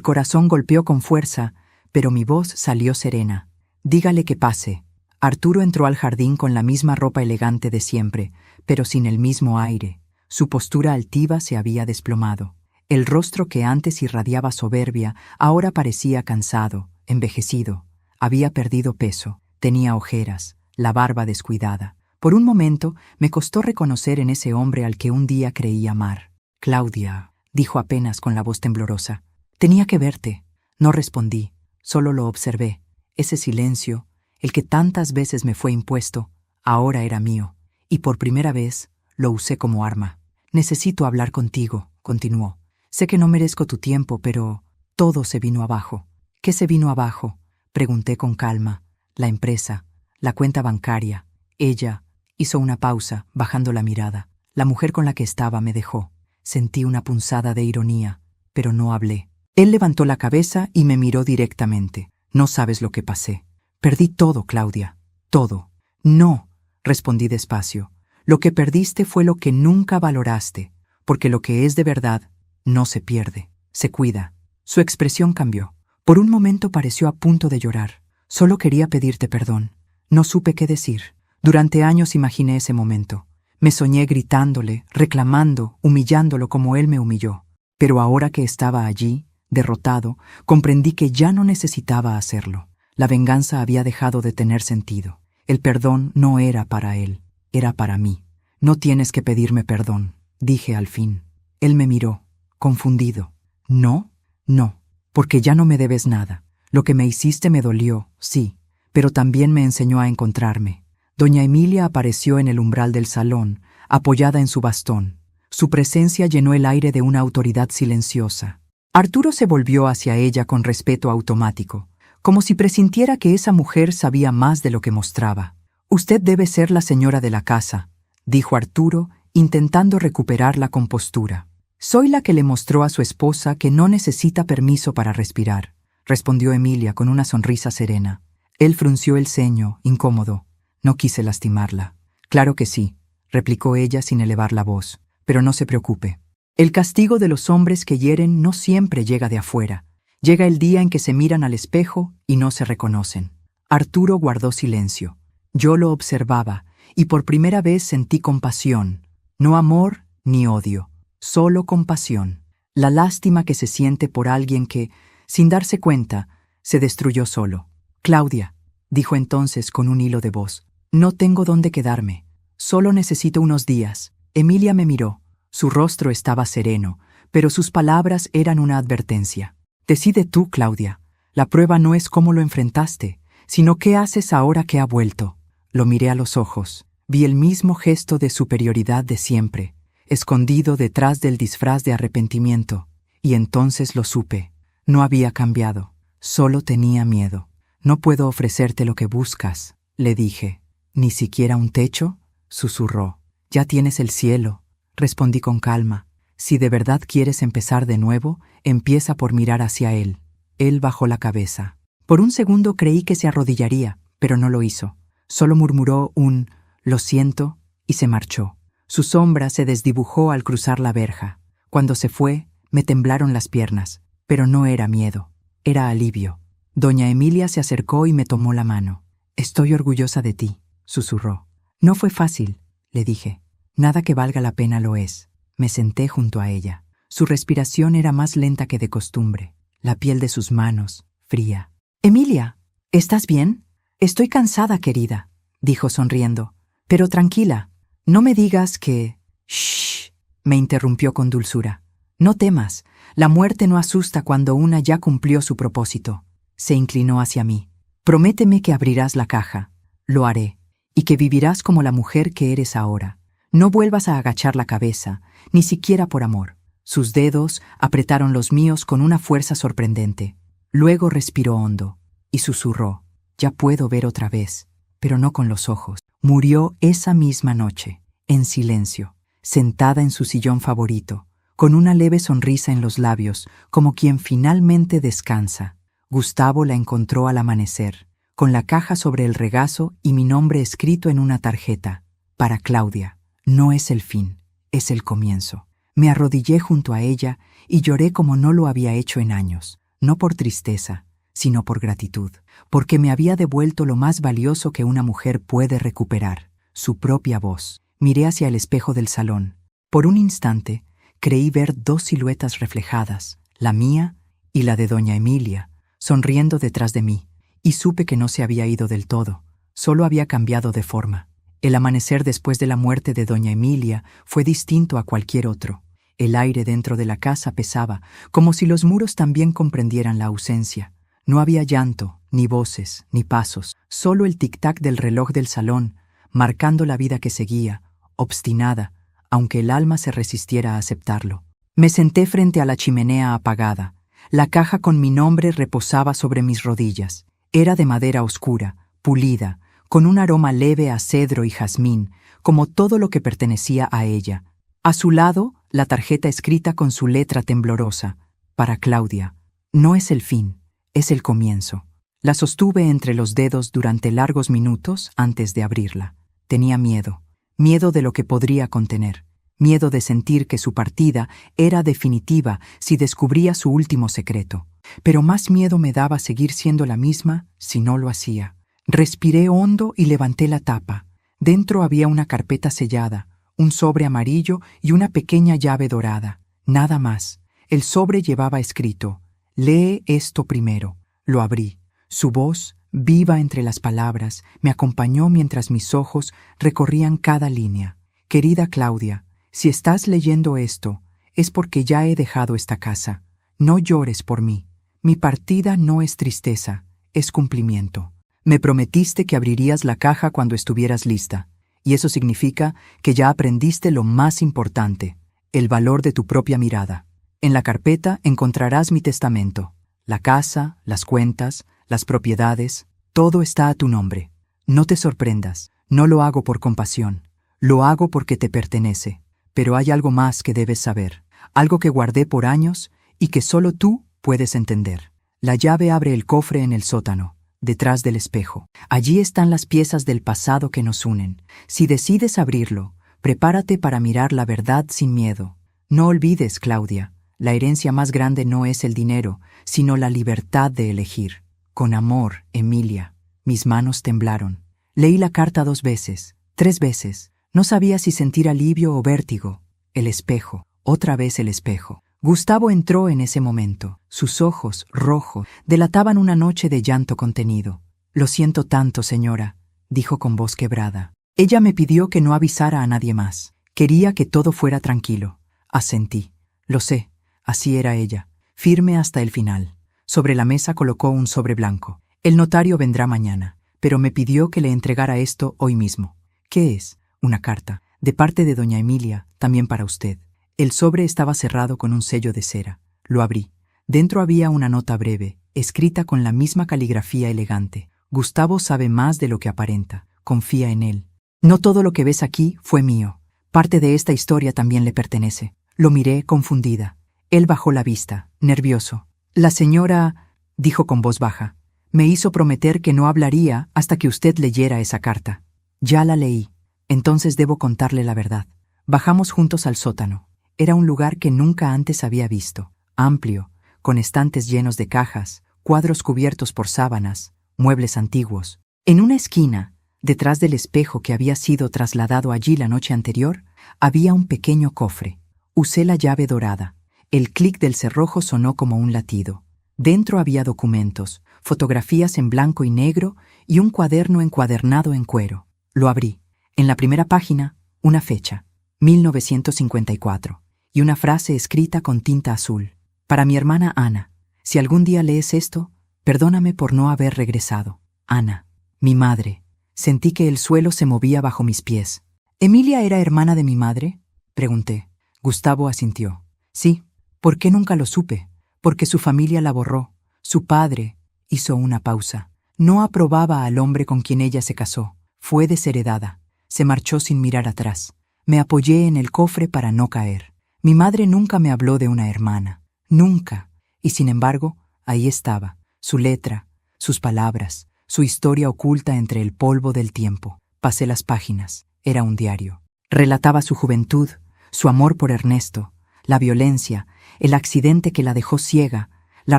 corazón golpeó con fuerza, pero mi voz salió serena. «Dígale que pase». Arturo entró al jardín con la misma ropa elegante de siempre, pero sin el mismo aire. Su postura altiva se había desplomado. El rostro que antes irradiaba soberbia ahora parecía cansado, envejecido. Había perdido peso, tenía ojeras, la barba descuidada. Por un momento me costó reconocer en ese hombre al que un día creí amar. «Claudia», dijo apenas con la voz temblorosa. «Tenía que verte». No respondí, solo lo observé. Ese silencio, el que tantas veces me fue impuesto, ahora era mío, y por primera vez lo usé como arma. «Necesito hablar contigo», continuó. «Sé que no merezco tu tiempo, pero todo se vino abajo». «¿Qué se vino abajo?», pregunté con calma. «La empresa, la cuenta bancaria». Ella hizo una pausa, bajando la mirada. La mujer con la que estaba me dejó. Sentí una punzada de ironía, pero no hablé. Él levantó la cabeza y me miró directamente. «No sabes lo que pasé. Perdí todo, Claudia. Todo». «No», respondí despacio. «Lo que perdiste fue lo que nunca valoraste, porque lo que es de verdad no se pierde, se cuida». Su expresión cambió. Por un momento pareció a punto de llorar. «Solo quería pedirte perdón». No supe qué decir. Durante años imaginé ese momento. Me soñé gritándole, reclamando, humillándolo como él me humilló. Pero ahora que estaba allí, derrotado, comprendí que ya no necesitaba hacerlo. La venganza había dejado de tener sentido. El perdón no era para él, era para mí. «No tienes que pedirme perdón», dije al fin. Él me miró, confundido. «¿No? No, porque ya no me debes nada. Lo que me hiciste me dolió, sí, pero también me enseñó a encontrarme». Doña Emilia apareció en el umbral del salón, apoyada en su bastón. Su presencia llenó el aire de una autoridad silenciosa. Arturo se volvió hacia ella con respeto automático, como si presintiera que esa mujer sabía más de lo que mostraba. «Usted debe ser la señora de la casa», dijo Arturo, intentando recuperar la compostura. «Soy la que le mostró a su esposa que no necesita permiso para respirar», respondió Emilia con una sonrisa serena. Él frunció el ceño, incómodo. No quise lastimarla. «Claro que sí», replicó ella sin elevar la voz. «Pero no se preocupe. El castigo de los hombres que hieren no siempre llega de afuera. Llega el día en que se miran al espejo y no se reconocen. Arturo guardó silencio. Yo lo observaba, y por primera vez sentí compasión. No amor ni odio, solo compasión. La lástima que se siente por alguien que, sin darse cuenta, se destruyó solo. Claudia, dijo entonces con un hilo de voz, no tengo dónde quedarme. Solo necesito unos días. Emilia me miró. Su rostro estaba sereno, pero sus palabras eran una advertencia. Decide tú, Claudia. La prueba no es cómo lo enfrentaste, sino qué haces ahora que ha vuelto. Lo miré a los ojos. Vi el mismo gesto de superioridad de siempre, escondido detrás del disfraz de arrepentimiento. Y entonces lo supe. No había cambiado. Solo tenía miedo. No puedo ofrecerte lo que buscas, le dije. ¿Ni siquiera un techo? Susurró. Ya tienes el cielo, respondí con calma. Si de verdad quieres empezar de nuevo, empieza por mirar hacia él. Él bajó la cabeza. Por un segundo creí que se arrodillaría, pero no lo hizo. Solo murmuró un «lo siento» y se marchó. Su sombra se desdibujó al cruzar la verja. Cuando se fue, me temblaron las piernas, pero no era miedo, era alivio. Doña Emilia se acercó y me tomó la mano. «Estoy orgullosa de ti», susurró. «No fue fácil», le dije. «Nada que valga la pena lo es». Me senté junto a ella. Su respiración era más lenta que de costumbre. La piel de sus manos, fría. «Emilia, ¿estás bien?» «Estoy cansada, querida», dijo sonriendo. «Pero tranquila, no me digas que...» «Shh», me interrumpió con dulzura. «No temas, la muerte no asusta cuando una ya cumplió su propósito». Se inclinó hacia mí. «Prométeme que abrirás la caja». «Lo haré, y que vivirás como la mujer que eres ahora. No vuelvas a agachar la cabeza, ni siquiera por amor». Sus dedos apretaron los míos con una fuerza sorprendente. Luego respiró hondo y susurró. «Ya puedo ver otra vez, pero no con los ojos». Murió esa misma noche, en silencio, sentada en su sillón favorito, con una leve sonrisa en los labios, como quien finalmente descansa. Gustavo la encontró al amanecer, con la caja sobre el regazo y mi nombre escrito en una tarjeta. Para Claudia. No es el fin, es el comienzo. Me arrodillé junto a ella y lloré como no lo había hecho en años, no por tristeza, sino por gratitud, porque me había devuelto lo más valioso que una mujer puede recuperar, su propia voz. Miré hacia el espejo del salón. Por un instante, creí ver dos siluetas reflejadas, la mía y la de doña Emilia, sonriendo detrás de mí, y supe que no se había ido del todo, solo había cambiado de forma. El amanecer después de la muerte de doña Emilia fue distinto a cualquier otro. El aire dentro de la casa pesaba, como si los muros también comprendieran la ausencia. No había llanto, ni voces, ni pasos, solo el tic-tac del reloj del salón, marcando la vida que seguía, obstinada, aunque el alma se resistiera a aceptarlo. Me senté frente a la chimenea apagada. La caja con mi nombre reposaba sobre mis rodillas. Era de madera oscura, pulida, con un aroma leve a cedro y jazmín, como todo lo que pertenecía a ella. A su lado, la tarjeta escrita con su letra temblorosa. Para Claudia. No es el fin, es el comienzo. La sostuve entre los dedos durante largos minutos antes de abrirla. Tenía miedo. Miedo de lo que podría contener. Miedo de sentir que su partida era definitiva si descubría su último secreto. Pero más miedo me daba seguir siendo la misma si no lo hacía. Respiré hondo y levanté la tapa. Dentro había una carpeta sellada, un sobre amarillo y una pequeña llave dorada. Nada más. El sobre llevaba escrito: «Lee esto primero». Lo abrí. Su voz, viva entre las palabras, me acompañó mientras mis ojos recorrían cada línea. «Querida Claudia, si estás leyendo esto, es porque ya he dejado esta casa. No llores por mí. Mi partida no es tristeza, es cumplimiento. Me prometiste que abrirías la caja cuando estuvieras lista, y eso significa que ya aprendiste lo más importante, el valor de tu propia mirada. En la carpeta encontrarás mi testamento. La casa, las cuentas, las propiedades, todo está a tu nombre. No te sorprendas, no lo hago por compasión, lo hago porque te pertenece. Pero hay algo más que debes saber, algo que guardé por años y que solo tú puedes entender. La llave abre el cofre en el sótano, detrás del espejo. Allí están las piezas del pasado que nos unen. Si decides abrirlo, prepárate para mirar la verdad sin miedo. No olvides, Claudia, la herencia más grande no es el dinero, sino la libertad de elegir. Con amor, Emilia. Mis manos temblaron. Leí la carta 2 veces, 3 veces. No sabía si sentir alivio o vértigo. El espejo, otra vez el espejo. Gustavo entró en ese momento. Sus ojos, rojos, delataban una noche de llanto contenido. «Lo siento tanto, señora», dijo con voz quebrada. Ella me pidió que no avisara a nadie más. Quería que todo fuera tranquilo. Asentí. Lo sé, así era ella, firme hasta el final. Sobre la mesa colocó un sobre blanco. El notario vendrá mañana, pero me pidió que le entregara esto hoy mismo. ¿Qué es? Una carta, de parte de doña Emilia, también para usted. El sobre estaba cerrado con un sello de cera. Lo abrí. Dentro había una nota breve, escrita con la misma caligrafía elegante. Gustavo sabe más de lo que aparenta. Confía en él. No todo lo que ves aquí fue mío. Parte de esta historia también le pertenece. Lo miré confundida. Él bajó la vista, nervioso. La señora, dijo con voz baja, me hizo prometer que no hablaría hasta que usted leyera esa carta. Ya la leí. Entonces debo contarle la verdad. Bajamos juntos al sótano. Era un lugar que nunca antes había visto. Amplio, con estantes llenos de cajas, cuadros cubiertos por sábanas, muebles antiguos. En una esquina, detrás del espejo que había sido trasladado allí la noche anterior, había un pequeño cofre. Usé la llave dorada. El clic del cerrojo sonó como un latido. Dentro había documentos, fotografías en blanco y negro y un cuaderno encuadernado en cuero. Lo abrí. En la primera página, una fecha, 1954, y una frase escrita con tinta azul. Para mi hermana Ana, si algún día lees esto, perdóname por no haber regresado. Ana, mi madre. Sentí que el suelo se movía bajo mis pies. ¿Emilia era hermana de mi madre?, pregunté. Gustavo asintió. Sí. ¿Por qué nunca lo supe? Porque su familia la borró. Su padre hizo una pausa. No aprobaba al hombre con quien ella se casó. Fue desheredada. Se marchó sin mirar atrás. Me apoyé en el cofre para no caer. Mi madre nunca me habló de una hermana. Nunca. Y sin embargo, ahí estaba. Su letra, sus palabras, su historia oculta entre el polvo del tiempo. Pasé las páginas. Era un diario. Relataba su juventud, su amor por Ernesto, la violencia, el accidente que la dejó ciega, la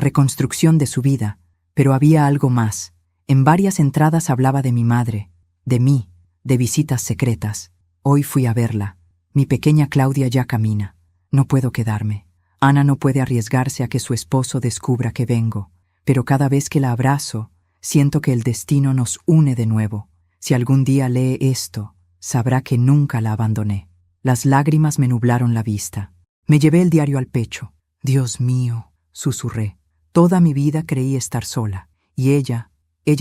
reconstrucción de su vida. Pero había algo más. En varias entradas hablaba de mi madre, de mí, de visitas secretas. Hoy fui a verla. Mi pequeña Claudia ya camina. No puedo quedarme. Ana no puede arriesgarse a que su esposo descubra que vengo. Pero cada vez que la abrazo, siento que el destino nos une de nuevo. Si algún día lee esto, sabrá que nunca la abandoné. Las lágrimas me nublaron la vista. Me llevé el diario al pecho. Dios mío, susurré. Toda mi vida creí estar sola. Y ella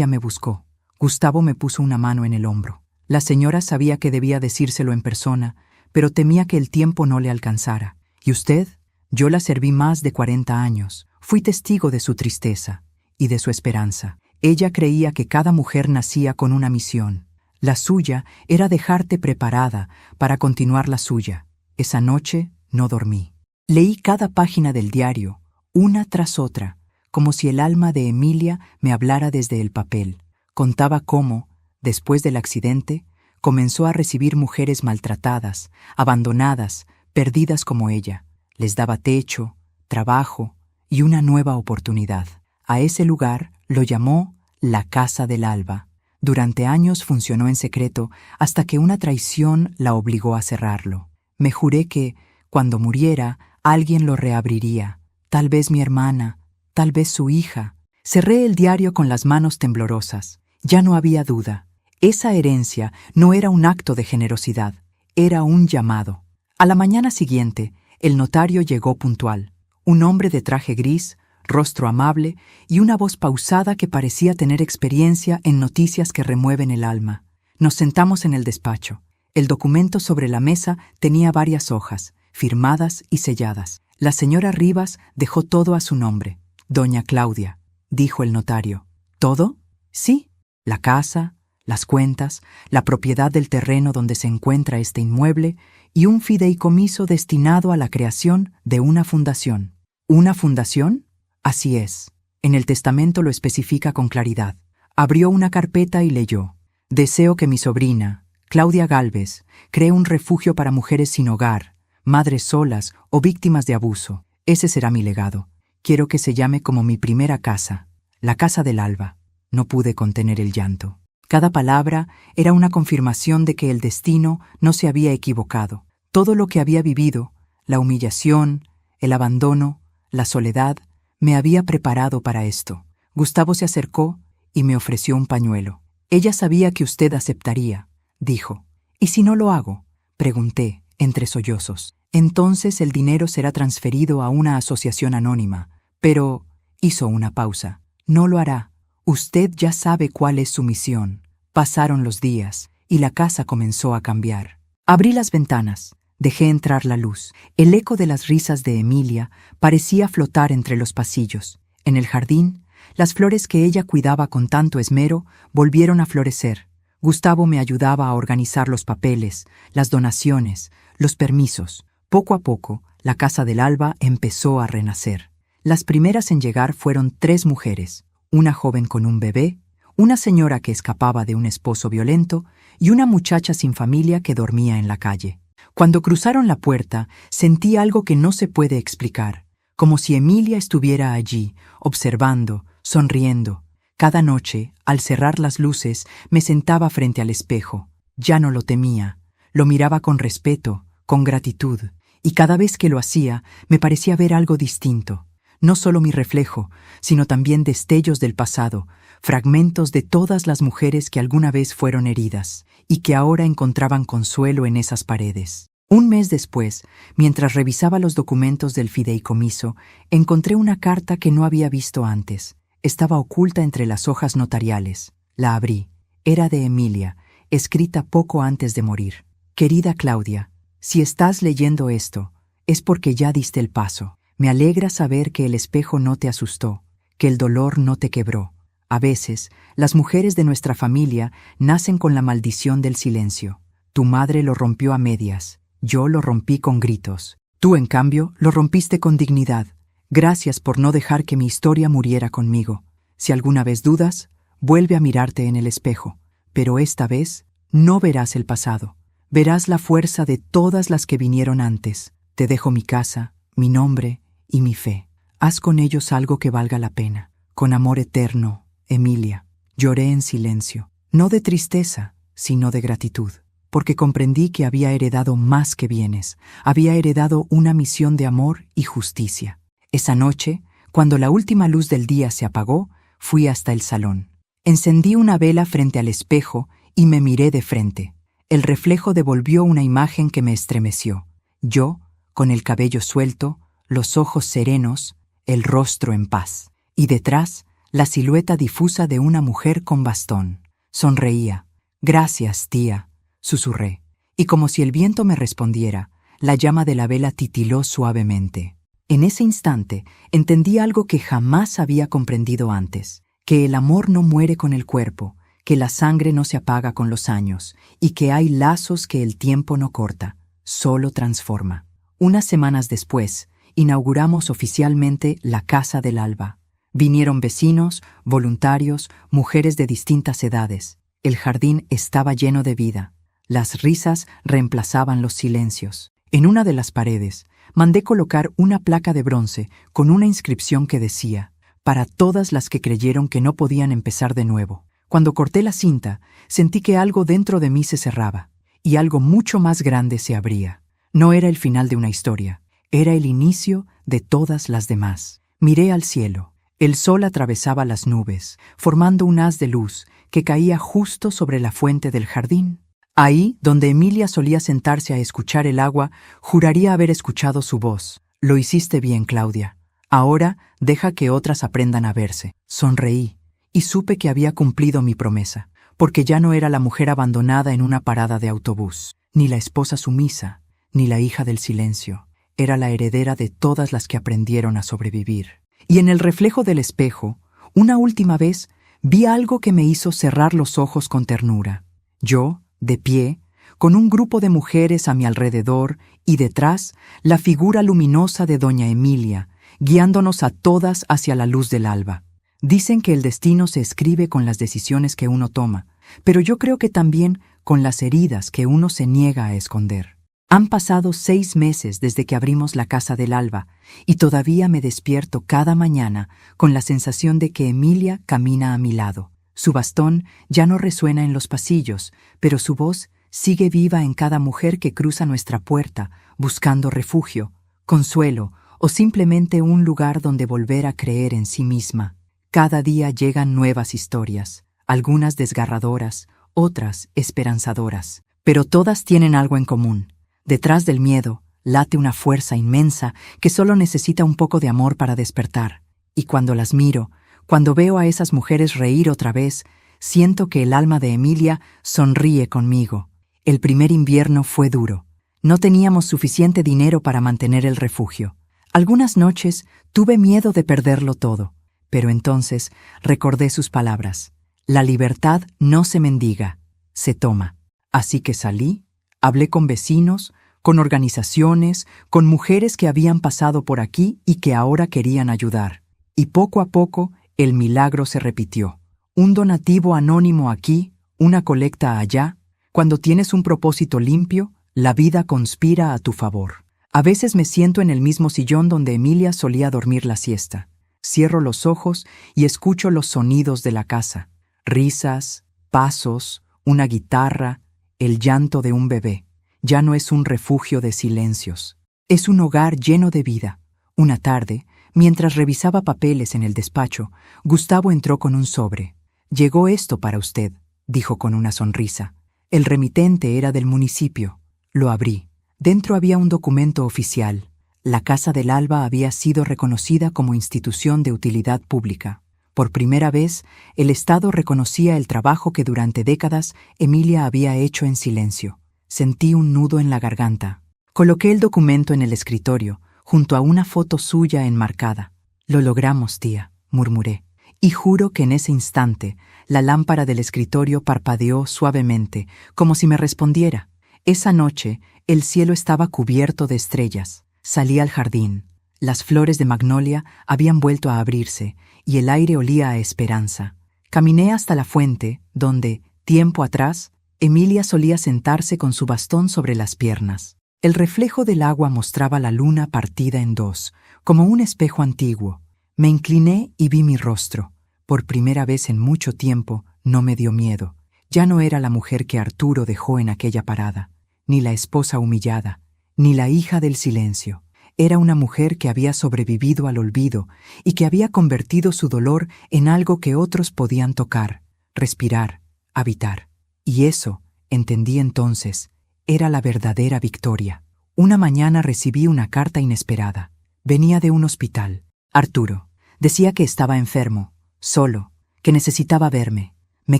me buscó. Gustavo me puso una mano en el hombro. La señora sabía que debía decírselo en persona, pero temía que el tiempo no le alcanzara. ¿Y usted? Yo la serví más de 40 años. Fui testigo de su tristeza y de su esperanza. Ella creía que cada mujer nacía con una misión. La suya era dejarte preparada para continuar la suya. Esa noche no dormí. Leí cada página del diario, una tras otra, como si el alma de Emilia me hablara desde el papel. Contaba cómo, después del accidente, comenzó a recibir mujeres maltratadas, abandonadas, perdidas como ella. Les daba techo, trabajo y una nueva oportunidad. A ese lugar lo llamó la Casa del Alba. Durante años funcionó en secreto hasta que una traición la obligó a cerrarlo. Me juré que, cuando muriera, alguien lo reabriría. Tal vez mi hermana, tal vez su hija. Cerré el diario con las manos temblorosas. Ya no había duda. Esa herencia no era un acto de generosidad, era un llamado. A la mañana siguiente, el notario llegó puntual. Un hombre de traje gris, rostro amable y una voz pausada que parecía tener experiencia en noticias que remueven el alma. Nos sentamos en el despacho. El documento sobre la mesa tenía varias hojas, firmadas y selladas. La señora Rivas dejó todo a su nombre. Doña Claudia, dijo el notario. ¿Todo? Sí. La casa, las cuentas, la propiedad del terreno donde se encuentra este inmueble y un fideicomiso destinado a la creación de una fundación. ¿Una fundación? Así es. En el testamento lo especifica con claridad. Abrió una carpeta y leyó. Deseo que mi sobrina, Claudia Gálvez, cree un refugio para mujeres sin hogar, madres solas o víctimas de abuso. Ese será mi legado. Quiero que se llame como mi primera casa, la casa del alba. No pude contener el llanto. Cada palabra era una confirmación de que el destino no se había equivocado. Todo lo que había vivido, la humillación, el abandono, la soledad, me había preparado para esto. Gustavo se acercó y me ofreció un pañuelo. Ella sabía que usted aceptaría, dijo. ¿Y si no lo hago? Pregunté, entre sollozos. Entonces el dinero será transferido a una asociación anónima. Pero, hizo una pausa, no lo hará. Usted ya sabe cuál es su misión. Pasaron los días y la casa comenzó a cambiar. Abrí las ventanas, dejé entrar la luz. El eco de las risas de Emilia parecía flotar entre los pasillos. En el jardín, las flores que ella cuidaba con tanto esmero volvieron a florecer. Gustavo me ayudaba a organizar los papeles, las donaciones, los permisos. Poco a poco, la Casa del Alba empezó a renacer. Las primeras en llegar fueron 3 mujeres, una joven con un bebé, una señora que escapaba de un esposo violento y una muchacha sin familia que dormía en la calle. Cuando cruzaron la puerta, sentí algo que no se puede explicar, como si Emilia estuviera allí, observando, sonriendo. Cada noche, al cerrar las luces, me sentaba frente al espejo. Ya no lo temía, lo miraba con respeto, con gratitud, y cada vez que lo hacía, me parecía ver algo distinto. No solo mi reflejo, sino también destellos del pasado, fragmentos de todas las mujeres que alguna vez fueron heridas y que ahora encontraban consuelo en esas paredes. Un mes después, mientras revisaba los documentos del fideicomiso, encontré una carta que no había visto antes. Estaba oculta entre las hojas notariales. La abrí. Era de Emilia, escrita poco antes de morir. Querida Claudia, si estás leyendo esto, es porque ya diste el paso. Me alegra saber que el espejo no te asustó, que el dolor no te quebró. A veces, las mujeres de nuestra familia nacen con la maldición del silencio. Tu madre lo rompió a medias, yo lo rompí con gritos. Tú, en cambio, lo rompiste con dignidad. Gracias por no dejar que mi historia muriera conmigo. Si alguna vez dudas, vuelve a mirarte en el espejo. Pero esta vez, no verás el pasado. Verás la fuerza de todas las que vinieron antes. Te dejo mi casa, mi nombre y mi fe. Haz con ellos algo que valga la pena. Con amor eterno, Emilia. Lloré en silencio, no de tristeza, sino de gratitud, porque comprendí que había heredado más que bienes, había heredado una misión de amor y justicia. Esa noche, cuando la última luz del día se apagó, fui hasta el salón. Encendí una vela frente al espejo y me miré de frente. El reflejo devolvió una imagen que me estremeció. Yo, con el cabello suelto, los ojos serenos, el rostro en paz. Y detrás, la silueta difusa de una mujer con bastón. Sonreía. «Gracias, tía», susurré. Y como si el viento me respondiera, la llama de la vela titiló suavemente. En ese instante, entendí algo que jamás había comprendido antes, que el amor no muere con el cuerpo, que la sangre no se apaga con los años, y que hay lazos que el tiempo no corta, solo transforma. Unas semanas después, inauguramos oficialmente la Casa del Alba. Vinieron vecinos, voluntarios, mujeres de distintas edades. El jardín estaba lleno de vida. Las risas reemplazaban los silencios. En una de las paredes, mandé colocar una placa de bronce con una inscripción que decía: «Para todas las que creyeron que no podían empezar de nuevo». Cuando corté la cinta, sentí que algo dentro de mí se cerraba, y algo mucho más grande se abría. No era el final de una historia, era el inicio de todas las demás. Miré al cielo. El sol atravesaba las nubes, formando un haz de luz que caía justo sobre la fuente del jardín. Ahí, donde Emilia solía sentarse a escuchar el agua, juraría haber escuchado su voz. «Lo hiciste bien, Claudia. Ahora deja que otras aprendan a verse». Sonreí y supe que había cumplido mi promesa, porque ya no era la mujer abandonada en una parada de autobús, ni la esposa sumisa, ni la hija del silencio. Era la heredera de todas las que aprendieron a sobrevivir. Y en el reflejo del espejo, una última vez, vi algo que me hizo cerrar los ojos con ternura. Yo, de pie, con un grupo de mujeres a mi alrededor y detrás, la figura luminosa de doña Emilia, guiándonos a todas hacia la luz del alba. Dicen que el destino se escribe con las decisiones que uno toma, pero yo creo que también con las heridas que uno se niega a esconder. Han pasado 6 meses desde que abrimos la Casa del Alba y todavía me despierto cada mañana con la sensación de que Emilia camina a mi lado. Su bastón ya no resuena en los pasillos, pero su voz sigue viva en cada mujer que cruza nuestra puerta, buscando refugio, consuelo o simplemente un lugar donde volver a creer en sí misma. Cada día llegan nuevas historias, algunas desgarradoras, otras esperanzadoras, pero todas tienen algo en común. Detrás del miedo late una fuerza inmensa que solo necesita un poco de amor para despertar. Y cuando las miro, cuando veo a esas mujeres reír otra vez, siento que el alma de Emilia sonríe conmigo. El primer invierno fue duro. No teníamos suficiente dinero para mantener el refugio. Algunas noches tuve miedo de perderlo todo, pero entonces recordé sus palabras. La libertad no se mendiga, se toma. Así que salí, hablé con vecinos, con organizaciones, con mujeres que habían pasado por aquí y que ahora querían ayudar. Y poco a poco el milagro se repitió. Un donativo anónimo aquí, una colecta allá. Cuando tienes un propósito limpio, la vida conspira a tu favor. A veces me siento en el mismo sillón donde Emilia solía dormir la siesta. Cierro los ojos y escucho los sonidos de la casa. Risas, pasos, una guitarra, el llanto de un bebé. Ya no es un refugio de silencios. Es un hogar lleno de vida. Una tarde, mientras revisaba papeles en el despacho, Gustavo entró con un sobre. «Llegó esto para usted», dijo con una sonrisa. El remitente era del municipio. Lo abrí. Dentro había un documento oficial. La Casa del Alba había sido reconocida como institución de utilidad pública. Por primera vez, el Estado reconocía el trabajo que durante décadas Emilia había hecho en silencio. Sentí un nudo en la garganta. Coloqué el documento en el escritorio, junto a una foto suya enmarcada. «Lo logramos, tía», murmuré. Y juro que en ese instante, la lámpara del escritorio parpadeó suavemente, como si me respondiera. Esa noche, el cielo estaba cubierto de estrellas. Salí al jardín. Las flores de magnolia habían vuelto a abrirse y el aire olía a esperanza. Caminé hasta la fuente, donde, tiempo atrás, Emilia solía sentarse con su bastón sobre las piernas. El reflejo del agua mostraba la luna partida en dos, como un espejo antiguo. Me incliné y vi mi rostro. Por primera vez en mucho tiempo no me dio miedo. Ya no era la mujer que Arturo dejó en aquella parada, ni la esposa humillada, ni la hija del silencio. Era una mujer que había sobrevivido al olvido y que había convertido su dolor en algo que otros podían tocar, respirar, habitar. Y eso, entendí entonces, era la verdadera victoria. Una mañana recibí una carta inesperada. Venía de un hospital. Arturo. Decía que estaba enfermo, solo, que necesitaba verme. Me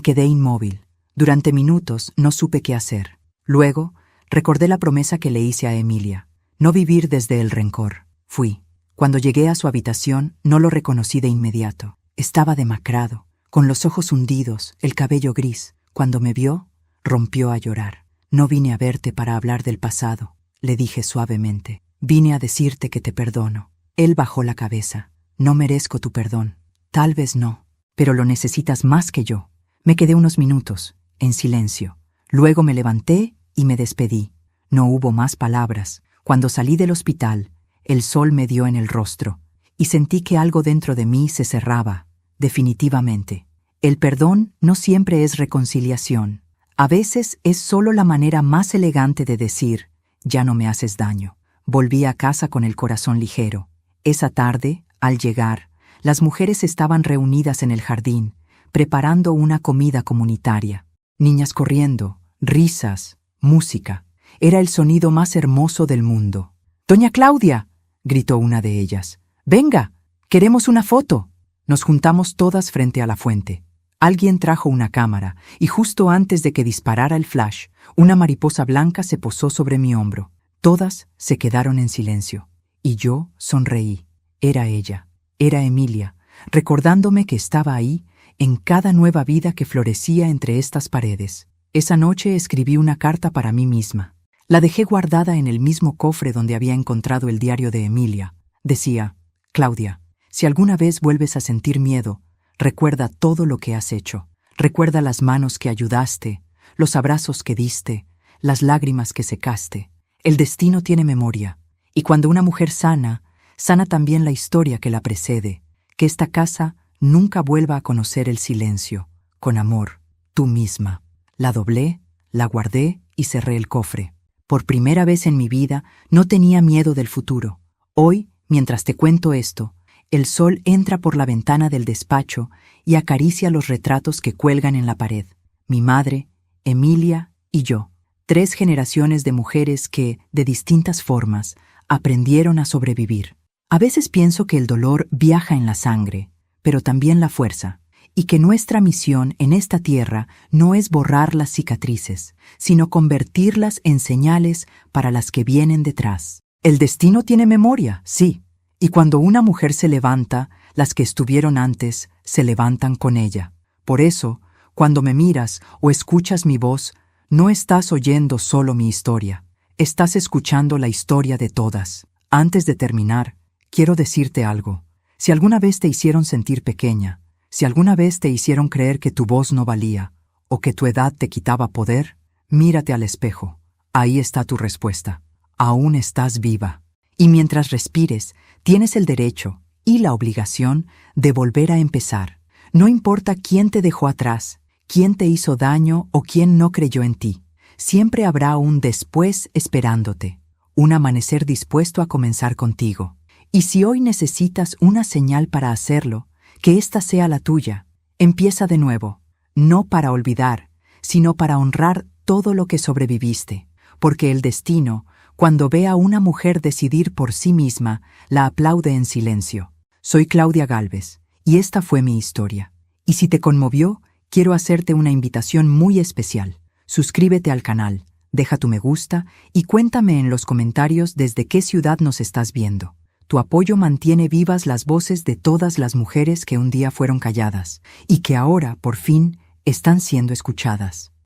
quedé inmóvil. Durante minutos no supe qué hacer. Luego, recordé la promesa que le hice a Emilia. No vivir desde el rencor. Fui. Cuando llegué a su habitación, no lo reconocí de inmediato. Estaba demacrado, con los ojos hundidos, el cabello gris. Cuando me vio, rompió a llorar. «No vine a verte para hablar del pasado», le dije suavemente. «Vine a decirte que te perdono». Él bajó la cabeza. «No merezco tu perdón». «Tal vez no, pero lo necesitas más que yo». Me quedé unos minutos, en silencio. Luego me levanté y me despedí. No hubo más palabras. Cuando salí del hospital, el sol me dio en el rostro y sentí que algo dentro de mí se cerraba, definitivamente. El perdón no siempre es reconciliación. A veces es solo la manera más elegante de decir, «Ya no me haces daño». Volví a casa con el corazón ligero. Esa tarde, al llegar, las mujeres estaban reunidas en el jardín, preparando una comida comunitaria. Niñas corriendo, risas, música. Era el sonido más hermoso del mundo. «¡Doña Claudia!», gritó una de ellas. «¡Venga! ¡Queremos una foto!». Nos juntamos todas frente a la fuente. Alguien trajo una cámara y justo antes de que disparara el flash, una mariposa blanca se posó sobre mi hombro. Todas se quedaron en silencio. Y yo sonreí. Era ella, era Emilia, recordándome que estaba ahí en cada nueva vida que florecía entre estas paredes. Esa noche escribí una carta para mí misma. La dejé guardada en el mismo cofre donde había encontrado el diario de Emilia. Decía, «Claudia, si alguna vez vuelves a sentir miedo, recuerda todo lo que has hecho. Recuerda las manos que ayudaste, los abrazos que diste, las lágrimas que secaste. El destino tiene memoria, y cuando una mujer sana, sana también la historia que la precede, que esta casa nunca vuelva a conocer el silencio. Con amor, tú misma. La doblé, la guardé y cerré el cofre. Por primera vez en mi vida no tenía miedo del futuro. Hoy, mientras te cuento esto, el sol entra por la ventana del despacho y acaricia los retratos que cuelgan en la pared. Mi madre, Emilia y yo. 3 generaciones de mujeres que, de distintas formas, aprendieron a sobrevivir. A veces pienso que el dolor viaja en la sangre, pero también la fuerza, y que nuestra misión en esta tierra no es borrar las cicatrices, sino convertirlas en señales para las que vienen detrás. El destino tiene memoria, sí, y cuando una mujer se levanta, las que estuvieron antes se levantan con ella. Por eso, cuando me miras o escuchas mi voz, no estás oyendo solo mi historia, estás escuchando la historia de todas. Antes de terminar, quiero decirte algo. Si alguna vez te hicieron sentir pequeña, si alguna vez te hicieron creer que tu voz no valía, o que tu edad te quitaba poder, mírate al espejo. Ahí está tu respuesta. Aún estás viva. Y mientras respires, tienes el derecho y la obligación de volver a empezar. No importa quién te dejó atrás, quién te hizo daño o quién no creyó en ti. Siempre habrá un después esperándote, un amanecer dispuesto a comenzar contigo. Y si hoy necesitas una señal para hacerlo, que ésta sea la tuya. Empieza de nuevo, no para olvidar, sino para honrar todo lo que sobreviviste, porque el destino, cuando ve a una mujer decidir por sí misma, la aplaude en silencio. Soy Claudia Gálvez, y esta fue mi historia. Y si te conmovió, quiero hacerte una invitación muy especial. Suscríbete al canal, deja tu me gusta y cuéntame en los comentarios desde qué ciudad nos estás viendo. Tu apoyo mantiene vivas las voces de todas las mujeres que un día fueron calladas y que ahora, por fin, están siendo escuchadas.